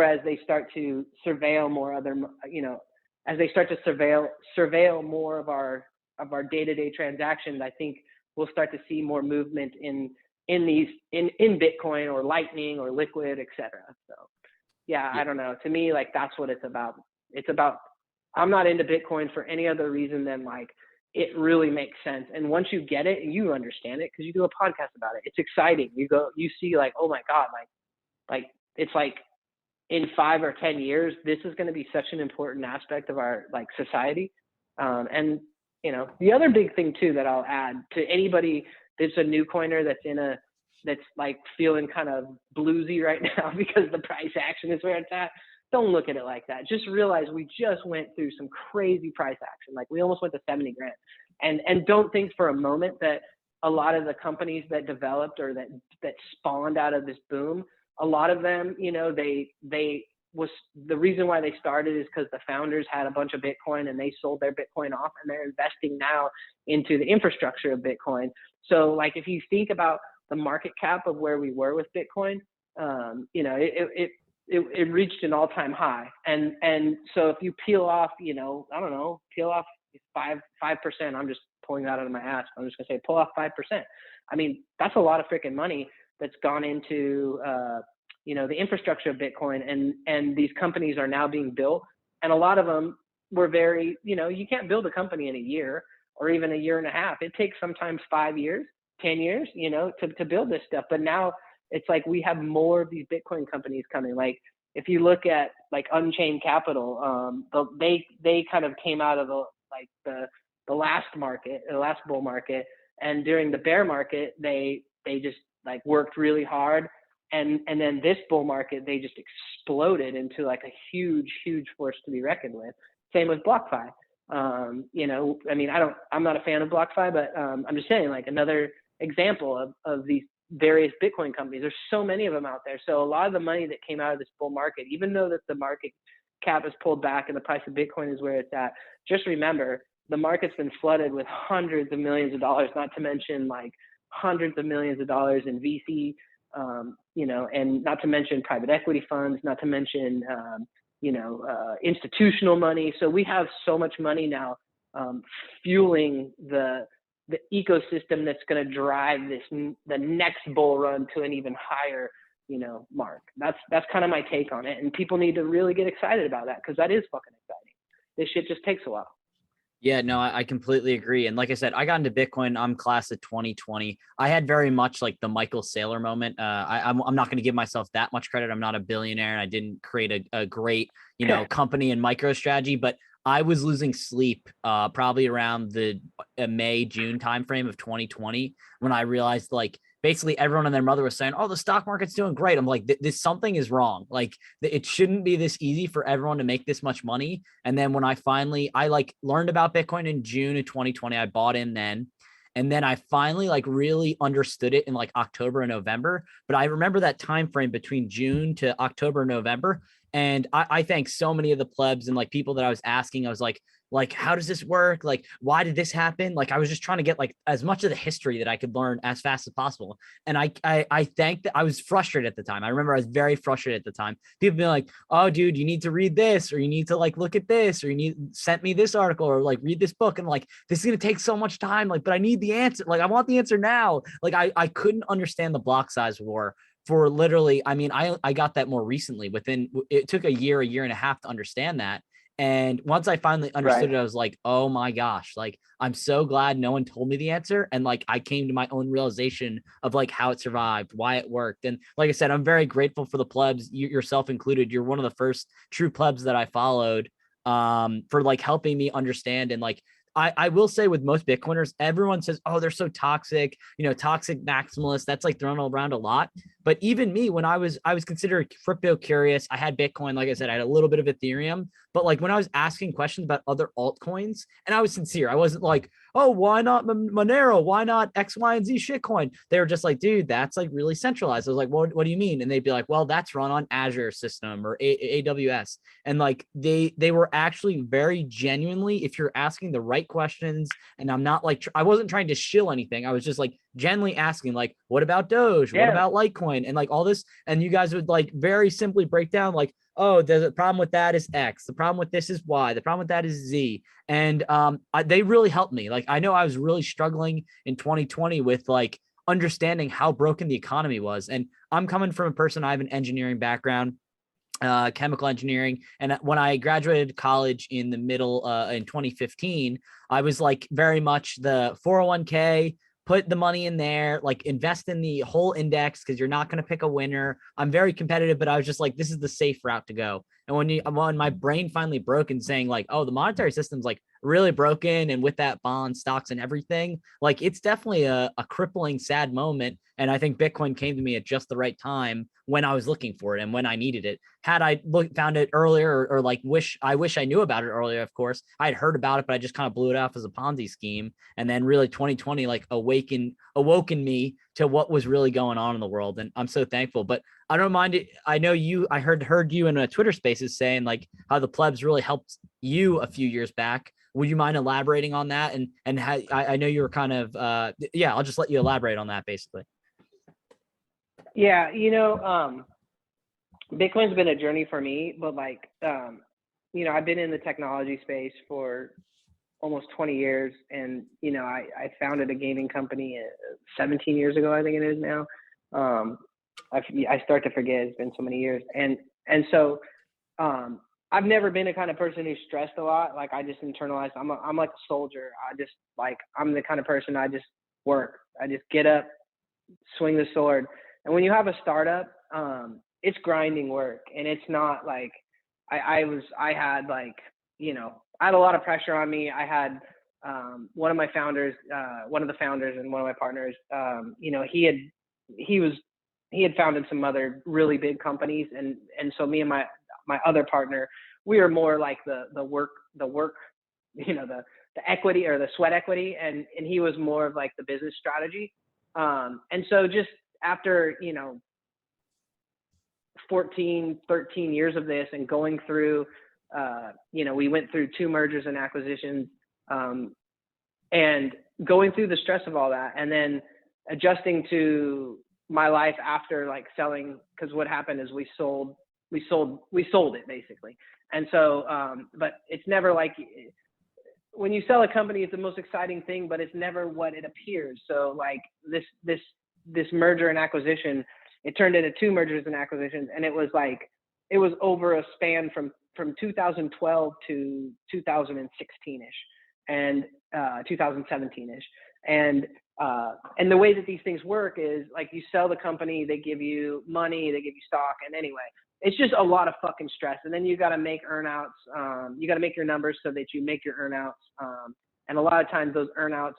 as they start to surveil more other, you know, as they start to surveil more of our day-to-day transactions. I think we'll start to see more movement in Bitcoin or Lightning or Liquid, etc. So yeah, I don't know. To me, like, that's what it's about. It's about, I'm not into Bitcoin for any other reason than like, it really makes sense. And once you get it, you understand it because you do a podcast about it. It's exciting. You see like, oh my God, like it's like in 5 or 10 years, this is going to be such an important aspect of our like society. And you know, the other big thing too that I'll add to anybody that's a new coiner that's like feeling kind of bluesy right now because the price action is where it's at, don't look at it like that. Just realize we just went through some crazy price action. Like, we almost went to 70 grand. And don't think for a moment that a lot of the companies that developed or that spawned out of this boom, a lot of them, you know, they was the reason why they started is because the founders had a bunch of Bitcoin and they sold their Bitcoin off, and they're investing now into the infrastructure of Bitcoin. So like, if you think about the market cap of where we were with Bitcoin, you know, it reached an all-time high. And so if you peel off, you know, I don't know, peel off 5%, I'm just pulling that out of my ass. I'm just gonna say pull off 5%. I mean, that's a lot of freaking money that's gone into, you know, the infrastructure of Bitcoin, and these companies are now being built. And a lot of them were very, you know, you can't build a company in a year or even a year and a half. It takes sometimes 5 years, 10 years, you know, to build this stuff. But now it's like we have more of these Bitcoin companies coming. Like, if you look at like Unchained Capital, they kind of came out of the last market, the last bull market, and during the bear market, they just like worked really hard. And then this bull market, they just exploded into like a huge force to be reckoned with. Same with BlockFi. You know, I mean, I'm not a fan of BlockFi, but I'm just saying, like, another example of these various Bitcoin companies. There's so many of them out there. So a lot of the money that came out of this bull market, even though that the market cap is pulled back and the price of Bitcoin is where it's at, just remember, the market's been flooded with hundreds of millions of dollars, not to mention like hundreds of millions of dollars in VC, you know, and not to mention private equity funds, not to mention, you know, institutional money. So we have so much money now fueling the ecosystem that's going to drive the next bull run to an even higher, you know, mark. That's kind of my take on it. And people need to really get excited about that, because that is fucking exciting. This shit just takes a while. Yeah, no, I completely agree. And like I said, I got into Bitcoin. I'm class of 2020. I had very much like the Michael Saylor moment. I'm not going to give myself that much credit. I'm not a billionaire, and I didn't create a great, you know, company and MicroStrategy, but I was losing sleep probably around the May, June timeframe of 2020 when I realized like basically everyone and their mother was saying, oh, the stock market's doing great. I'm like, this something is wrong. Like it shouldn't be this easy for everyone to make this much money. And then when I like learned about Bitcoin in June of 2020, I bought in then. And then I finally like really understood it in like October and November. But I remember that time frame between June to October, November. And I thank so many of the plebs and like people that I was asking. I was like, how does this work? Like, why did this happen? Like, I was just trying to get like as much of the history that I could learn as fast as possible. And I think that I was frustrated at the time. I remember I was very frustrated at the time. People being like, oh, dude, you need to read this, or you need to like look at this, or you need sent me this article, or like read this book. And like, this is gonna take so much time. Like, but I need the answer. Like, I want the answer now. Like, I couldn't understand the block size war for literally, I mean, I got that more recently it took a year and a half to understand that. And once I finally understood Right. it, I was like, oh my gosh, like, I'm so glad no one told me the answer. And like, I came to my own realization of like how it survived, why it worked. And like I said, I'm very grateful for the plebs, yourself included. You're one of the first true plebs that I followed for like helping me understand. And like, I will say with most Bitcoiners, everyone says, oh, they're so toxic, toxic maximalists. That's like thrown around a lot. But even me, when I was considered crypto curious, I had Bitcoin, like I said, I had a little bit of Ethereum. But like when I was asking questions about other altcoins, and I was sincere, I wasn't like, oh, why not Monero? Why not X, Y, and Z shitcoin? They were just like, dude, that's like really centralized. I was like, what do you mean? And they'd be like, well, that's run on Azure system or AWS. And like they were actually very genuinely, if you're asking the right questions, and I'm not like, I wasn't trying to shill anything. I was just like genuinely asking, like, what about Doge? What Yeah. about Litecoin? And like all this. And you guys would like very simply break down like, oh, the problem with that is X. The problem with this is Y. The problem with that is Z. And they really helped me. Like, I know I was really struggling in 2020 with like understanding how broken the economy was. And I'm coming from a person, I have an engineering background, chemical engineering. And when I graduated college in the middle in 2015, I was like very much the 401k, put the money in there, like invest in the whole index because you're not going to pick a winner. I'm very competitive, but I was just like, this is the safe route to go. And when my brain finally broke and saying like, oh, the monetary system's like really broken, and with that bond stocks and everything, like it's definitely a crippling, sad moment. And I think Bitcoin came to me at just the right time when I was looking for it and when I needed it. Had I found it earlier or like wish I knew about it earlier, of course, I had heard about it, but I just kind of blew it off as a Ponzi scheme. And then really 2020 like awoken me to what was really going on in the world. And I'm so thankful. But I don't mind it. I know I heard you in a Twitter Spaces saying like how the plebs really helped you a few years back. Would you mind elaborating on that? And how, I know you were kind of I'll just let you elaborate on that basically. Yeah, Bitcoin's been a journey for me, but like, I've been in the technology space for almost 20 years, and I founded a gaming company 17 years ago, I think it is now. I start to forget, it's been so many years, and so I've never been the kind of person who's stressed a lot. Like, I just internalized. I'm like a soldier. I'm the kind of person, I just work. I just get up, swing the sword. And when you have a startup, it's grinding work, and it's not like I had a lot of pressure on me. I had one of the founders and one of my partners, he had founded some other really big companies, and so me and my other partner, we were more like the work, the equity or the sweat equity, and he was more of like the business strategy. And so just after 13 years of this and going through, we went through 2 mergers and acquisitions, and going through the stress of all that, and then adjusting to my life after like selling, because what happened is we sold it basically. And so but it's never like, when you sell a company, it's the most exciting thing, but it's never what it appears. So like this merger and acquisition, it turned into 2 mergers and acquisitions, and it was over a span from 2012 to 2016ish, and 2017ish. And the way that these things work is like, you sell the company, they give you money, they give you stock. And anyway, it's just a lot of fucking stress. And then you got to make earnouts. You got to make your numbers so that you make your earnouts. And a lot of times those earnouts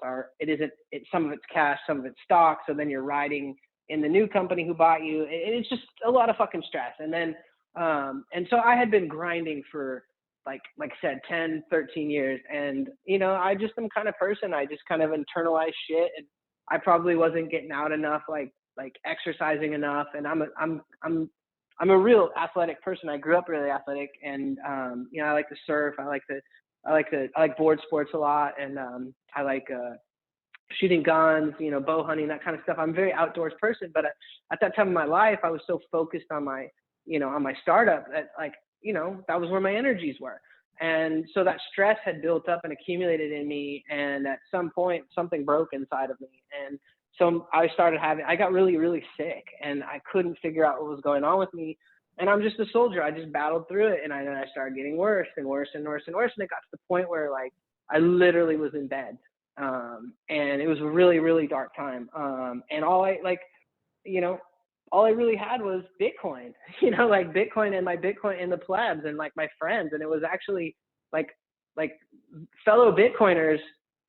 some of it's cash, some of it's stock. So then you're riding in the new company who bought you. It's just a lot of fucking stress. And then, and so I had been grinding for like I said, 10, 13 years. And, you know, I just am kind of person. I just kind of internalize shit. And I probably wasn't getting out enough, like exercising enough. And I'm a real athletic person. I grew up really athletic, and you know, I like to surf. I like board sports a lot, and I like shooting guns, you know, bow hunting, that kind of stuff. I'm a very outdoors person, but at that time of my life, I was so focused on my startup that, like, you know, that was where my energies were. And so that stress had built up and accumulated in me, and at some point something broke inside of me. And so I got really, really sick, and I couldn't figure out what was going on with me. And I'm just a soldier. I just battled through it, and I started getting worse and worse and worse and worse. And it got to the point where, like, I literally was in bed. And it was a really, really dark time. And all I really had was Bitcoin, you know, like Bitcoin and my Bitcoin and the plebs and like my friends. And it was actually like fellow Bitcoiners.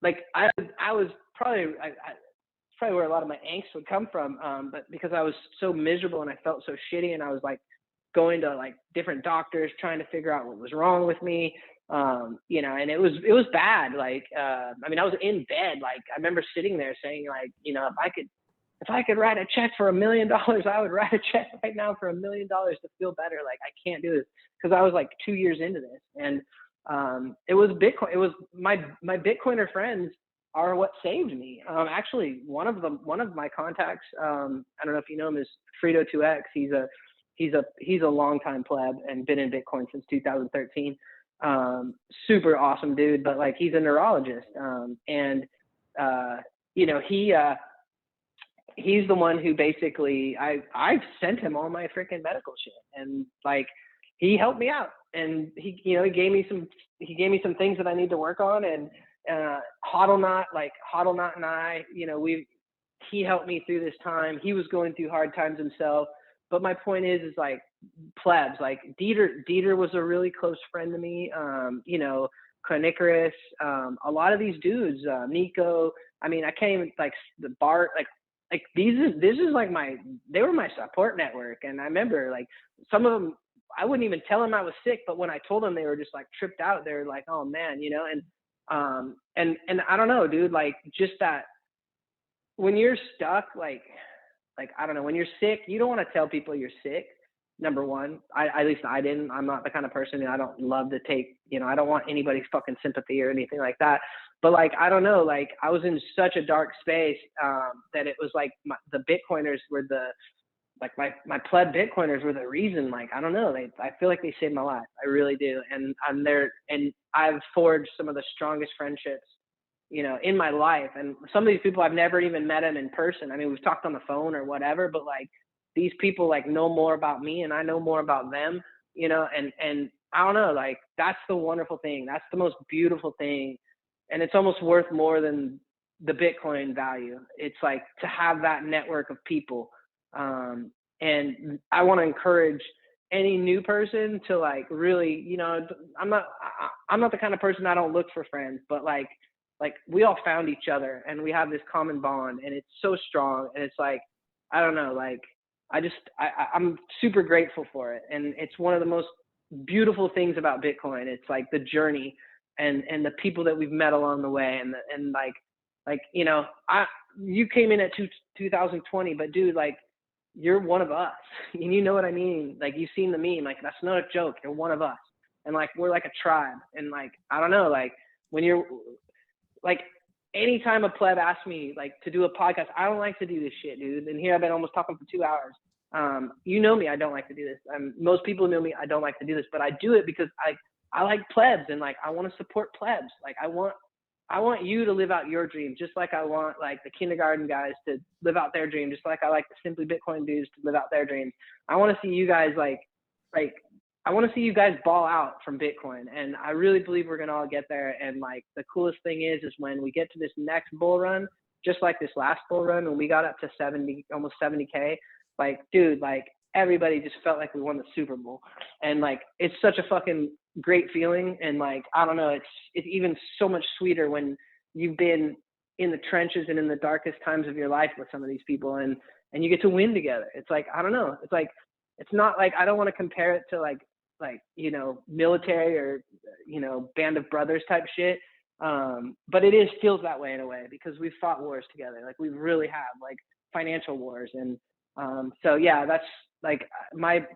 Like I was probably where a lot of my angst would come from. But because I was so miserable and I felt so shitty, and I was like going to like different doctors trying to figure out what was wrong with me. You know, and it was bad. Like, I mean, I was in bed. Like, I remember sitting there saying, like, you know, if I could write a check for $1 million, I would write a check right now for $1 million to feel better. Like, I can't do this, because I was like 2 years into this. And it was Bitcoin. It was my Bitcoiner friends are what saved me. Actually, one of my contacts, I don't know if you know him, is Frito 2X. He's a longtime pleb and been in Bitcoin since 2013. Super awesome dude, but like, he's a neurologist. And you know, he's the one who basically, I've sent him all my freaking medical shit, and like, he helped me out, and he gave me some things that I need to work on. And HODL and I, you know, he helped me through this time. He was going through hard times himself. But my point is like, plebs, like Dieter was a really close friend to me. You know, Nicholas, a lot of these dudes, Nico. I mean, I can't even, like, the Bart, like this is like they were my support network. And I remember, like, some of them, I wouldn't even tell them I was sick, but when I told them, they were just like tripped out. They were like, oh man, you know. And I don't know, dude, like, just that when you're stuck, like I don't know, when you're sick, you don't want to tell people you're sick. Number one, at least I didn't. I'm not the kind of person, I don't love to take, you know, I don't want anybody's fucking sympathy or anything like that. But like, I don't know, like, I was in such a dark space that it was like the Bitcoiners were like my pleb Bitcoiners were the reason. Like, I don't know, I feel like they saved my life. I really do. And I'm there, and I've forged some of the strongest friendships, you know, in my life. And some of these people, I've never even met them in person. I mean, we've talked on the phone or whatever, but like, these people like know more about me, and I know more about them, you know. And I don't know, like, that's the wonderful thing. That's the most beautiful thing. And it's almost worth more than the Bitcoin value. It's like, to have that network of people. And I want to encourage any new person to, like, really, you know, I'm not the kind of person, I don't look for friends, but like we all found each other, and we have this common bond, and it's so strong. And it's like, I don't know, like, I'm super grateful for it. And it's one of the most beautiful things about Bitcoin. It's like the journey and the people that we've met along the way. And like, you know, you came in at 2020, but dude, like, you're one of us, and you know what I mean? Like, you've seen the meme, like, that's not a joke. You're one of us. And like, we're like a tribe. And like, I don't know, like, when you're like, anytime a pleb asks me, like, to do a podcast, I don't like to do this shit, dude. And here I've been almost talking for 2 hours. You know me, I don't like to do this. Most people know me, I don't like to do this, but I do it because I like plebs, and like, I want to support plebs. Like, I want you to live out your dream, just like I want, like, the kindergarten guys to live out their dream, just like I like the Simply Bitcoin dudes to live out their dreams. I want to see you guys I want to see you guys ball out from Bitcoin. And I really believe we're going to all get there. And like, the coolest thing is when we get to this next bull run, just like this last bull run, when we got up to 70, almost 70K, like, dude, like, everybody just felt like we won the Super Bowl. And like, it's such a fucking great feeling. And like, I don't know, it's even so much sweeter when you've been in the trenches and in the darkest times of your life with some of these people, and you get to win together. It's like, I don't know. It's like, it's not like, I don't want to compare it to like, you know, military or, you know, Band of Brothers type shit. But it feels that way in a way, because we've fought wars together. Like, we really have, like, financial wars. And so yeah, that's like my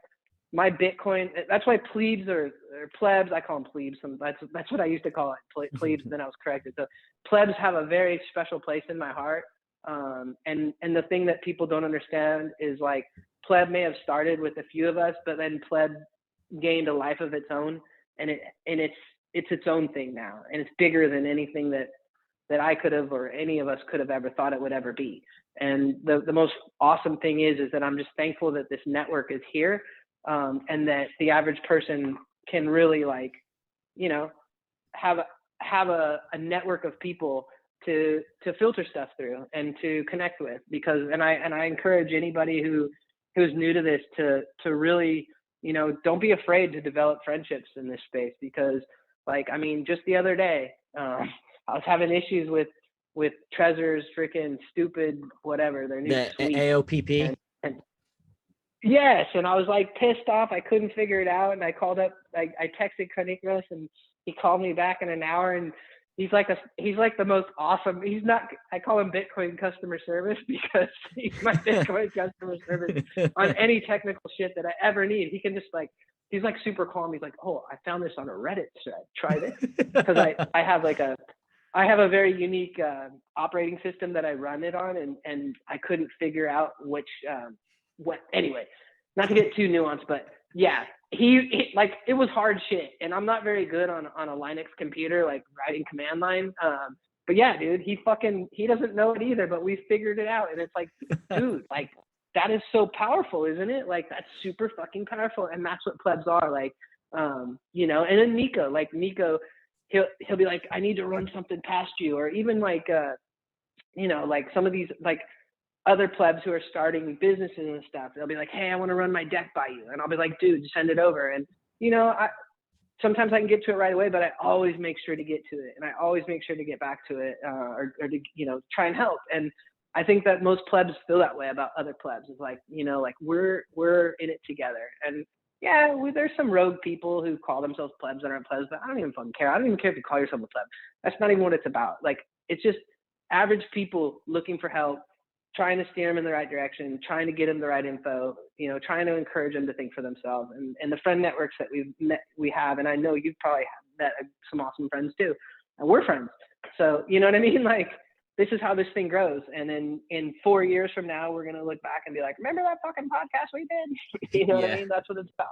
Bitcoin. That's why plebes or plebs, I call them plebes. That's what I used to call it, plebes. Then I was corrected. So plebs have a very special place in my heart. And the thing that people don't understand is, like, pleb may have started with a few of us, but then pleb gained a life of its own, and it's its own thing now, and it's bigger than anything that I could have, or any of us could have ever thought it would ever be. And the most awesome thing is that I'm just thankful that this network is here, and that the average person can really, like, you know, have a network of people to filter stuff through and to connect with. Because and I encourage anybody who's new to this to really, you know, don't be afraid to develop friendships in this space. Because, like, I mean, just the other day, I was having issues with Trezor's freaking stupid whatever, their new suite. AOPP. And yes, and I was like pissed off. I couldn't figure it out, and I called up. I texted Kanikros, and he called me back in an hour. And he's like the most awesome. He's not. I call him Bitcoin customer service, because he's my Bitcoin customer service on any technical shit that I ever need. He can just, like, he's like super calm. He's like, oh, I found this on a Reddit thread. Try this. Because I have a very unique operating system that I run it on, and I couldn't figure out what anyway, not to get too nuanced, but yeah, he like, it was hard shit, and I'm not very good on a Linux computer, like writing command line. But yeah, dude, he doesn't know it either, but we figured it out. And it's like, dude, like, that is so powerful, isn't it? Like, that's super fucking powerful. And that's what plebs are, like, you know. And then Nico, he'll be like, I need to run something past you. Or even like, you know, like some of these, like, other plebs who are starting businesses and stuff, they'll be like, hey, I want to run my deck by you. And I'll be like, dude, send it over. And, you know, sometimes I can get to it right away, but I always make sure to get to it. And I always make sure to get back to it, or to, you know, try and help. And I think that most plebs feel that way about other plebs. It's like, you know, like, we're in it together. And yeah, there's some rogue people who call themselves plebs that aren't plebs, but I don't even fucking care. I don't even care if you call yourself a pleb. That's not even what it's about. Like, it's just average people looking for help, trying to steer them in the right direction, trying to get them the right info, you know, trying to encourage them to think for themselves. And the friend networks that we have, and I know you've probably met some awesome friends too, and we're friends. So, you know what I mean? Like, this is how this thing grows. And then in 4 years from now, we're going to look back and be like, remember that fucking podcast we did? You know what I mean? That's what it's about.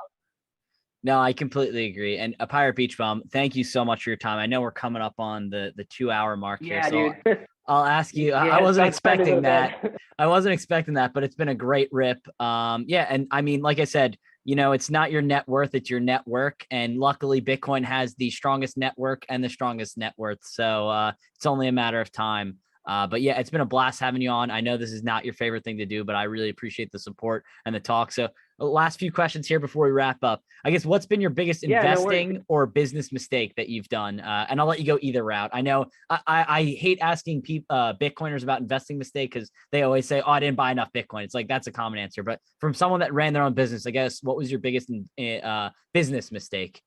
No, I completely agree. And a Pirate Beachbum, thank you so much for your time. I know we're coming up on the 2-hour mark here. So dude. I'll ask you, Yeah, I wasn't expecting that. Bed. I wasn't expecting that, but it's been a great rip. Yeah. And I mean, like I said, you know, it's not your net worth, it's your network. And luckily Bitcoin has the strongest network and the strongest net worth. So it's only a matter of time. But yeah, it's been a blast having you on. I know this is not your favorite thing to do, but I really appreciate the support and the talk. So last few questions here before we wrap up. I guess, what's been your biggest investing or business mistake that you've done? And I'll let you go either route. I know I hate asking people, Bitcoiners, about investing mistake, because they always say, oh, I didn't buy enough Bitcoin. It's like, that's a common answer. But from someone that ran their own business, I guess, what was your biggest business mistake?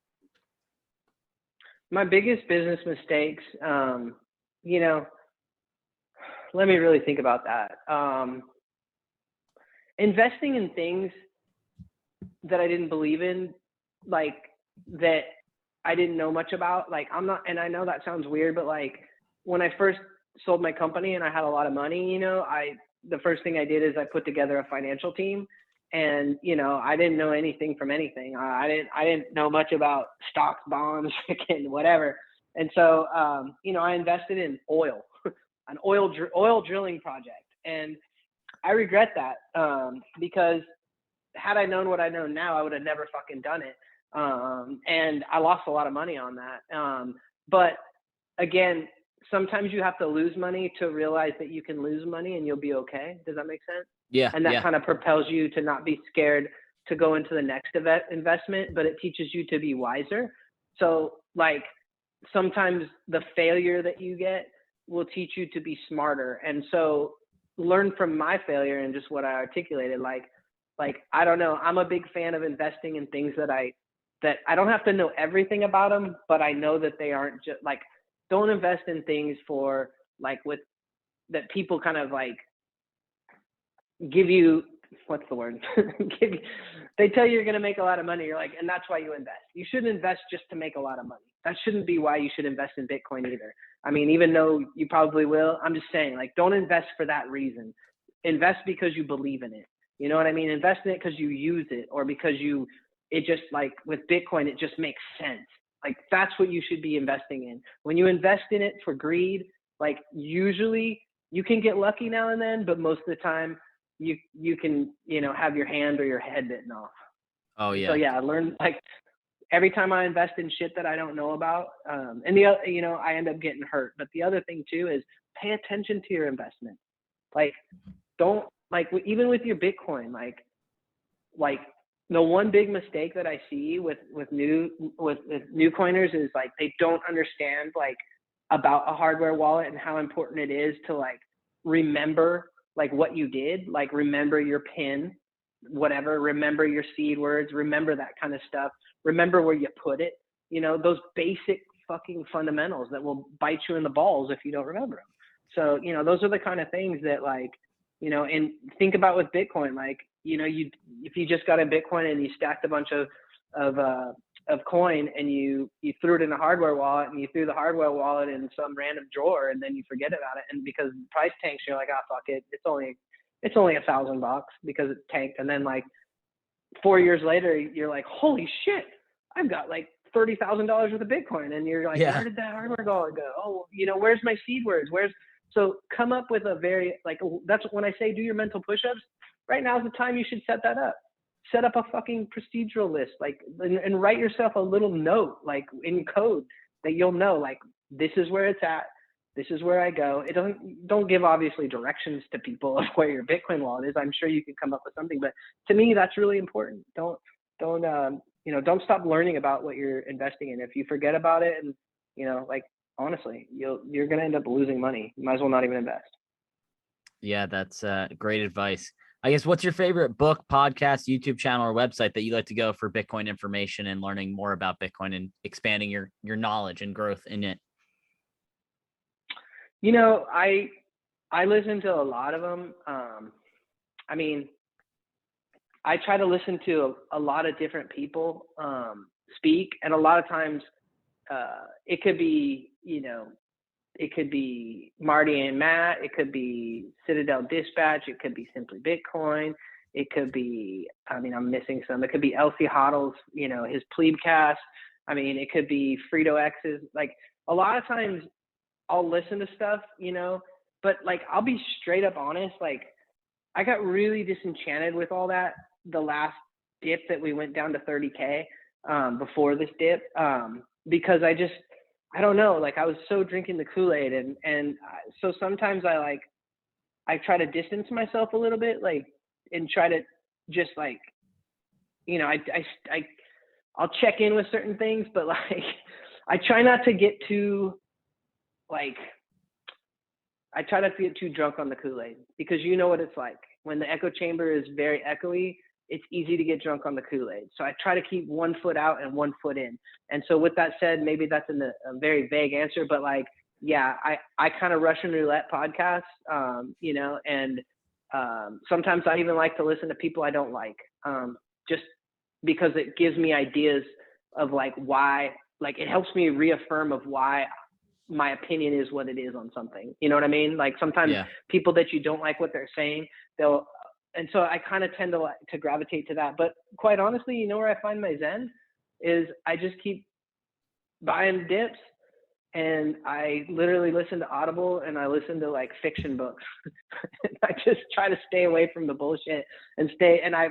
My biggest business mistakes, you know, let me really think about that. Investing in things that I didn't believe in, like, that I didn't know much about. Like, I'm not, and I know that sounds weird, but like, when I first sold my company and I had a lot of money, you know, the first thing I did is I put together a financial team. And, you know, I didn't know anything from anything. I didn't know much about stocks, bonds, freaking whatever. And so, you know, I invested in oil. An oil drilling project. And I regret that, because had I known what I know now, I would have never fucking done it. And I lost a lot of money on that. But again, sometimes you have to lose money to realize that you can lose money and you'll be okay. Does that make sense? Yeah. And that kind of propels you to not be scared to go into the next investment, but it teaches you to be wiser. So like sometimes the failure that you get will teach you to be smarter. And so learn from my failure and just what I articulated. Like I don't know, I'm a big fan of investing in things that I don't have to know everything about them, but I know that they aren't just like, don't invest in things for like with that people kind of like give you, what's the word? They tell you you're going to make a lot of money. You're like, and that's why you invest. You shouldn't invest just to make a lot of money. That shouldn't be why you should invest in Bitcoin either. I mean, even though you probably will, I'm just saying, like, don't invest for that reason. Invest because you believe in it. You know what I mean? Invest in it because you use it, or because it just like with Bitcoin, it just makes sense. Like that's what you should be investing in. When you invest in it for greed, like usually you can get lucky now and then, but most of the time you can, have your hand or your head bitten off. Oh yeah. So yeah, I learned like every time I invest in shit that I don't know about, and I end up getting hurt. But the other thing too is pay attention to your investment. Like don't like even with your Bitcoin, like the one big mistake that I see with new coiners is like they don't understand like about a hardware wallet and how important it is to like remember like what you did, like remember your PIN, whatever, remember your seed words, remember that kind of stuff, remember where you put it, those basic fucking fundamentals that will bite you in the balls if you don't remember them. So, those are the kind of things that like, and think about with Bitcoin, like, if you just got a Bitcoin and you stacked a bunch of coin and you threw it in a hardware wallet and you threw the hardware wallet in some random drawer and then you forget about it. And because the price tanks, you're like, fuck it. It's only $1,000 because it tanked. And then like 4 years later, you're like, holy shit, I've got like $30,000 worth of Bitcoin. And you're like, Where did that hardware wallet go? Oh, where's my seed words? So come up with a very, like, that's when I say do your mental push-ups. Right now is the time you should set that up. Set up a fucking procedural list, like, and write yourself a little note, like in code that you'll know, like, this is where it's at. This is where I go. Don't give obviously directions to people of where your Bitcoin wallet is. I'm sure you can come up with something, but to me, that's really important. Don't stop learning about what you're investing in. If you forget about it and, like, honestly, you're going to end up losing money. You might as well not even invest. Yeah, that's great advice. I guess what's your favorite book, podcast, YouTube channel, or website that you like to go for Bitcoin information and learning more about Bitcoin and expanding your knowledge and growth in it? I listen to a lot of them. I mean, I try to listen to a lot of different people speak, and a lot of times it could be, it could be Marty and Matt, it could be Citadel Dispatch, it could be Simply Bitcoin, it could be, I'm missing some, it could be Elsie Hoddle's, his Plebcast, it could be Frito X's, like a lot of times I'll listen to stuff, but like I'll be straight up honest, like I got really disenchanted with all that the last dip that we went down to 30K before this dip, because I don't know, like I was so drinking the Kool-Aid and so sometimes I try to distance myself a little bit, like, and try to just like, I'll check in with certain things, but like, I try not to get too, like, I try not to get too drunk on the Kool-Aid, because you know what it's like when the echo chamber is very echoey. It's easy to get drunk on the Kool-Aid. So I try to keep 1 foot out and 1 foot in. And so with that said, maybe that's a very vague answer, but like, yeah, I kind of Russian roulette podcasts, and sometimes I even like to listen to people I don't like, just because it gives me ideas of like why, like it helps me reaffirm of why my opinion is what it is on something. You know what I mean? Like sometimes people that you don't like what they're saying, and so I kind of tend to gravitate to that. But quite honestly, where I find my zen is I just keep buying dips, and I literally listen to Audible, and I listen to like fiction books. I just try to stay away from the bullshit and I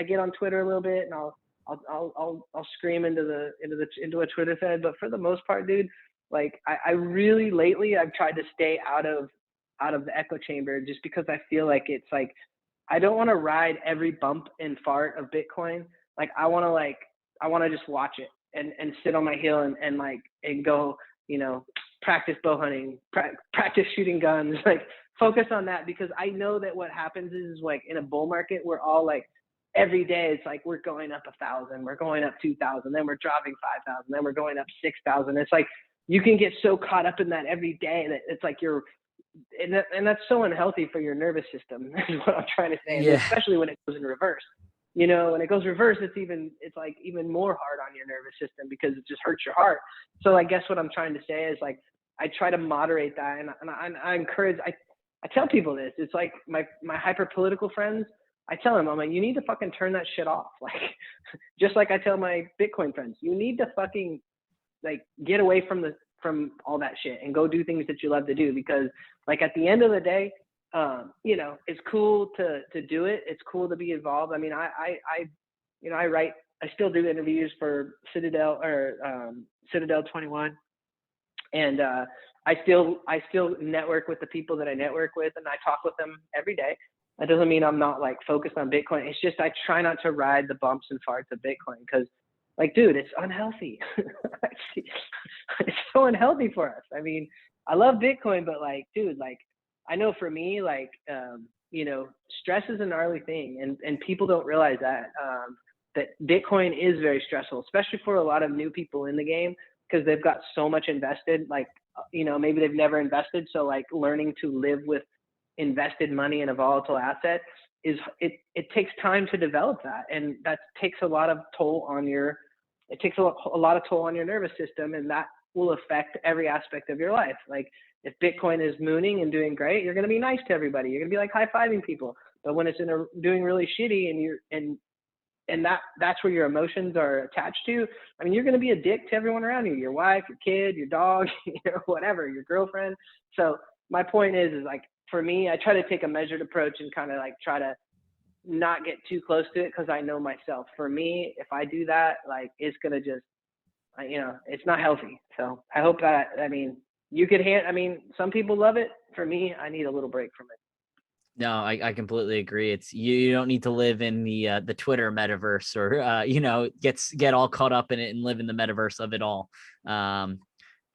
get on Twitter a little bit, and I'll scream into a Twitter thread. But for the most part, dude, like I really lately I've tried to stay out of the echo chamber, just because I feel like it's like I don't want to ride every bump and fart of Bitcoin. Like I want to just watch it and sit on my hill and go, practice bow hunting, practice shooting guns, like focus on that, because I know that what happens is like in a bull market, we're all like, every day it's like we're going up 1,000, we're going up 2,000, then we're dropping 5,000, then we're going up 6,000. It's like you can get so caught up in that every day that it's like and that's so unhealthy for your nervous system. Is what I'm trying to say, and especially when it goes in reverse. When it goes reverse, it's like even more hard on your nervous system because it just hurts your heart. So I guess what I'm trying to say is like I try to moderate that, and I encourage. I tell people this. It's like my hyper political friends. I tell them, I'm like, you need to fucking turn that shit off. Like, just like I tell my Bitcoin friends, you need to fucking like get away from all that shit and go do things that you love to do, because like at the end of the day, it's cool to do it. It's cool to be involved. I mean, I write, I still do interviews for Citadel 21, and I still network with the people that I network with, and I talk with them every day. That doesn't mean I'm not like focused on Bitcoin. It's just I try not to ride the bumps and farts of Bitcoin, because like, dude, it's unhealthy. It's so unhealthy for us. I mean, I love Bitcoin, but like, dude, like I know for me, like, stress is a gnarly thing, and people don't realize that Bitcoin is very stressful, especially for a lot of new people in the game, because they've got so much invested, like, maybe they've never invested. So like learning to live with invested money in a volatile asset it takes time to develop that, and that takes a lot of toll on your nervous system, and that will affect every aspect of your life. Like if Bitcoin is mooning and doing great, you're going to be nice to everybody, you're going to be like high-fiving people. But when it's doing really shitty and that's where your emotions are attached to, I mean, you're going to be a dick to everyone around you, your wife, your kid, your dog, whatever, your girlfriend. So my point is like, for me, I try to take a measured approach and kind of like try to not get too close to it, because I know myself. For me, if I do that, like it's gonna just, it's not healthy. So I hope that, I mean, some people love it. For me, I need a little break from it. No, I completely agree. It's you don't need to live in the Twitter metaverse or get all caught up in it and live in the metaverse of it all.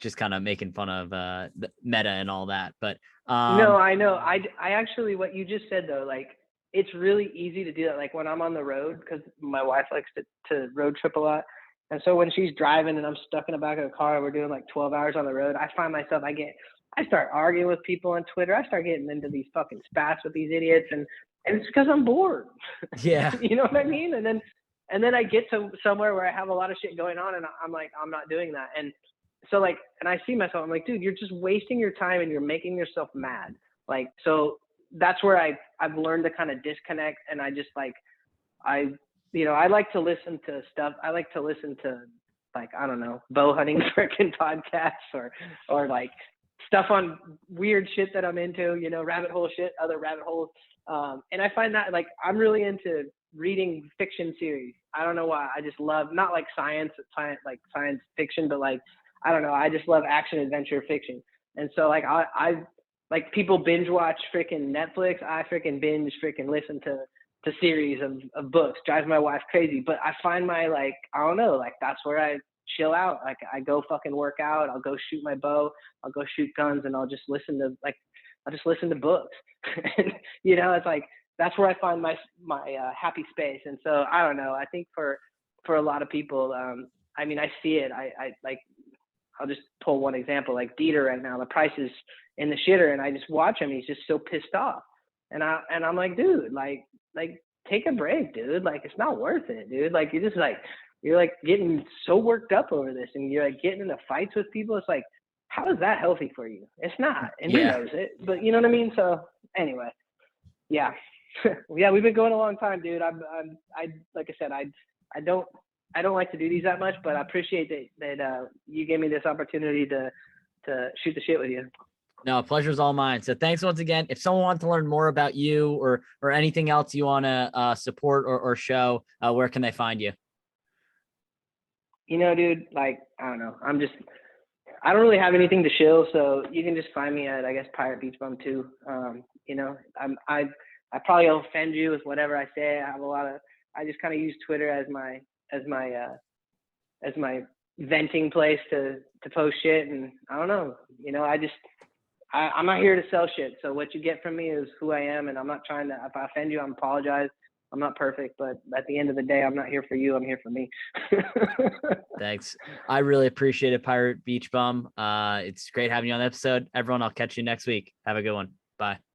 Just kind of making fun of the meta and all that. But no, I know. I actually, what you just said though, like it's really easy to do that. Like when I'm on the road, because my wife likes to road trip a lot. And so when she's driving and I'm stuck in the back of the car, we're doing like 12 hours on the road, I find myself, I start arguing with people on Twitter. I start getting into these fucking spats with these idiots, and it's because I'm bored. Yeah. You know what I mean? And then I get to somewhere where I have a lot of shit going on, and I'm like, I'm not doing that. And so like, and I see myself, I'm like, dude, you're just wasting your time and you're making yourself mad. Like, so that's where I've learned to kind of disconnect. And I just like, I like to listen to stuff. I like to listen to like, I don't know, bow hunting freaking podcasts or like stuff on weird shit that I'm into, rabbit hole shit, other rabbit holes. And I find that like, I'm really into reading fiction series. I don't know why. I just love, not like science fiction, but like, I don't know. I just love action adventure fiction. And so like, I like people binge watch freaking Netflix. I freaking binge freaking listen to series of books. Drives my wife crazy. But I find my like, I don't know, like that's where I chill out. Like I go fucking work out. I'll go shoot my bow. I'll go shoot guns, and I'll just listen to books. And, it's like, that's where I find my happy space. And so I don't know. I think for a lot of people, I mean, I see it. I like, I'll just pull one example, like Dieter right now, the price is in the shitter, and I just watch him. He's just so pissed off. And I'm like, dude, like take a break, dude. Like, it's not worth it, dude. Like, you're like getting so worked up over this, and you're like getting into fights with people. It's like, how is that healthy for you? It's not. And he knows it, but you know what I mean? So anyway, yeah. Yeah, we've been going a long time, dude. I like I said, I don't like to do these that much, but I appreciate that you gave me this opportunity to shoot the shit with you. No, pleasure's all mine. So thanks once again. If someone wants to learn more about you or anything else you want to support or show, where can they find you? Dude, like, I don't know. I don't really have anything to shill, so you can just find me at, I guess, Pirate Beachbum too. I probably offend you with whatever I say. I just kind of use Twitter as my venting place to post shit. And I don't know, I'm not here to sell shit. So what you get from me is who I am. And I'm not trying to, if I offend you, I apologize. I'm not perfect, but at the end of the day, I'm not here for you. I'm here for me. Thanks. I really appreciate it, Pirate Beachbum. It's great having you on the episode. Everyone, I'll catch you next week. Have a good one. Bye.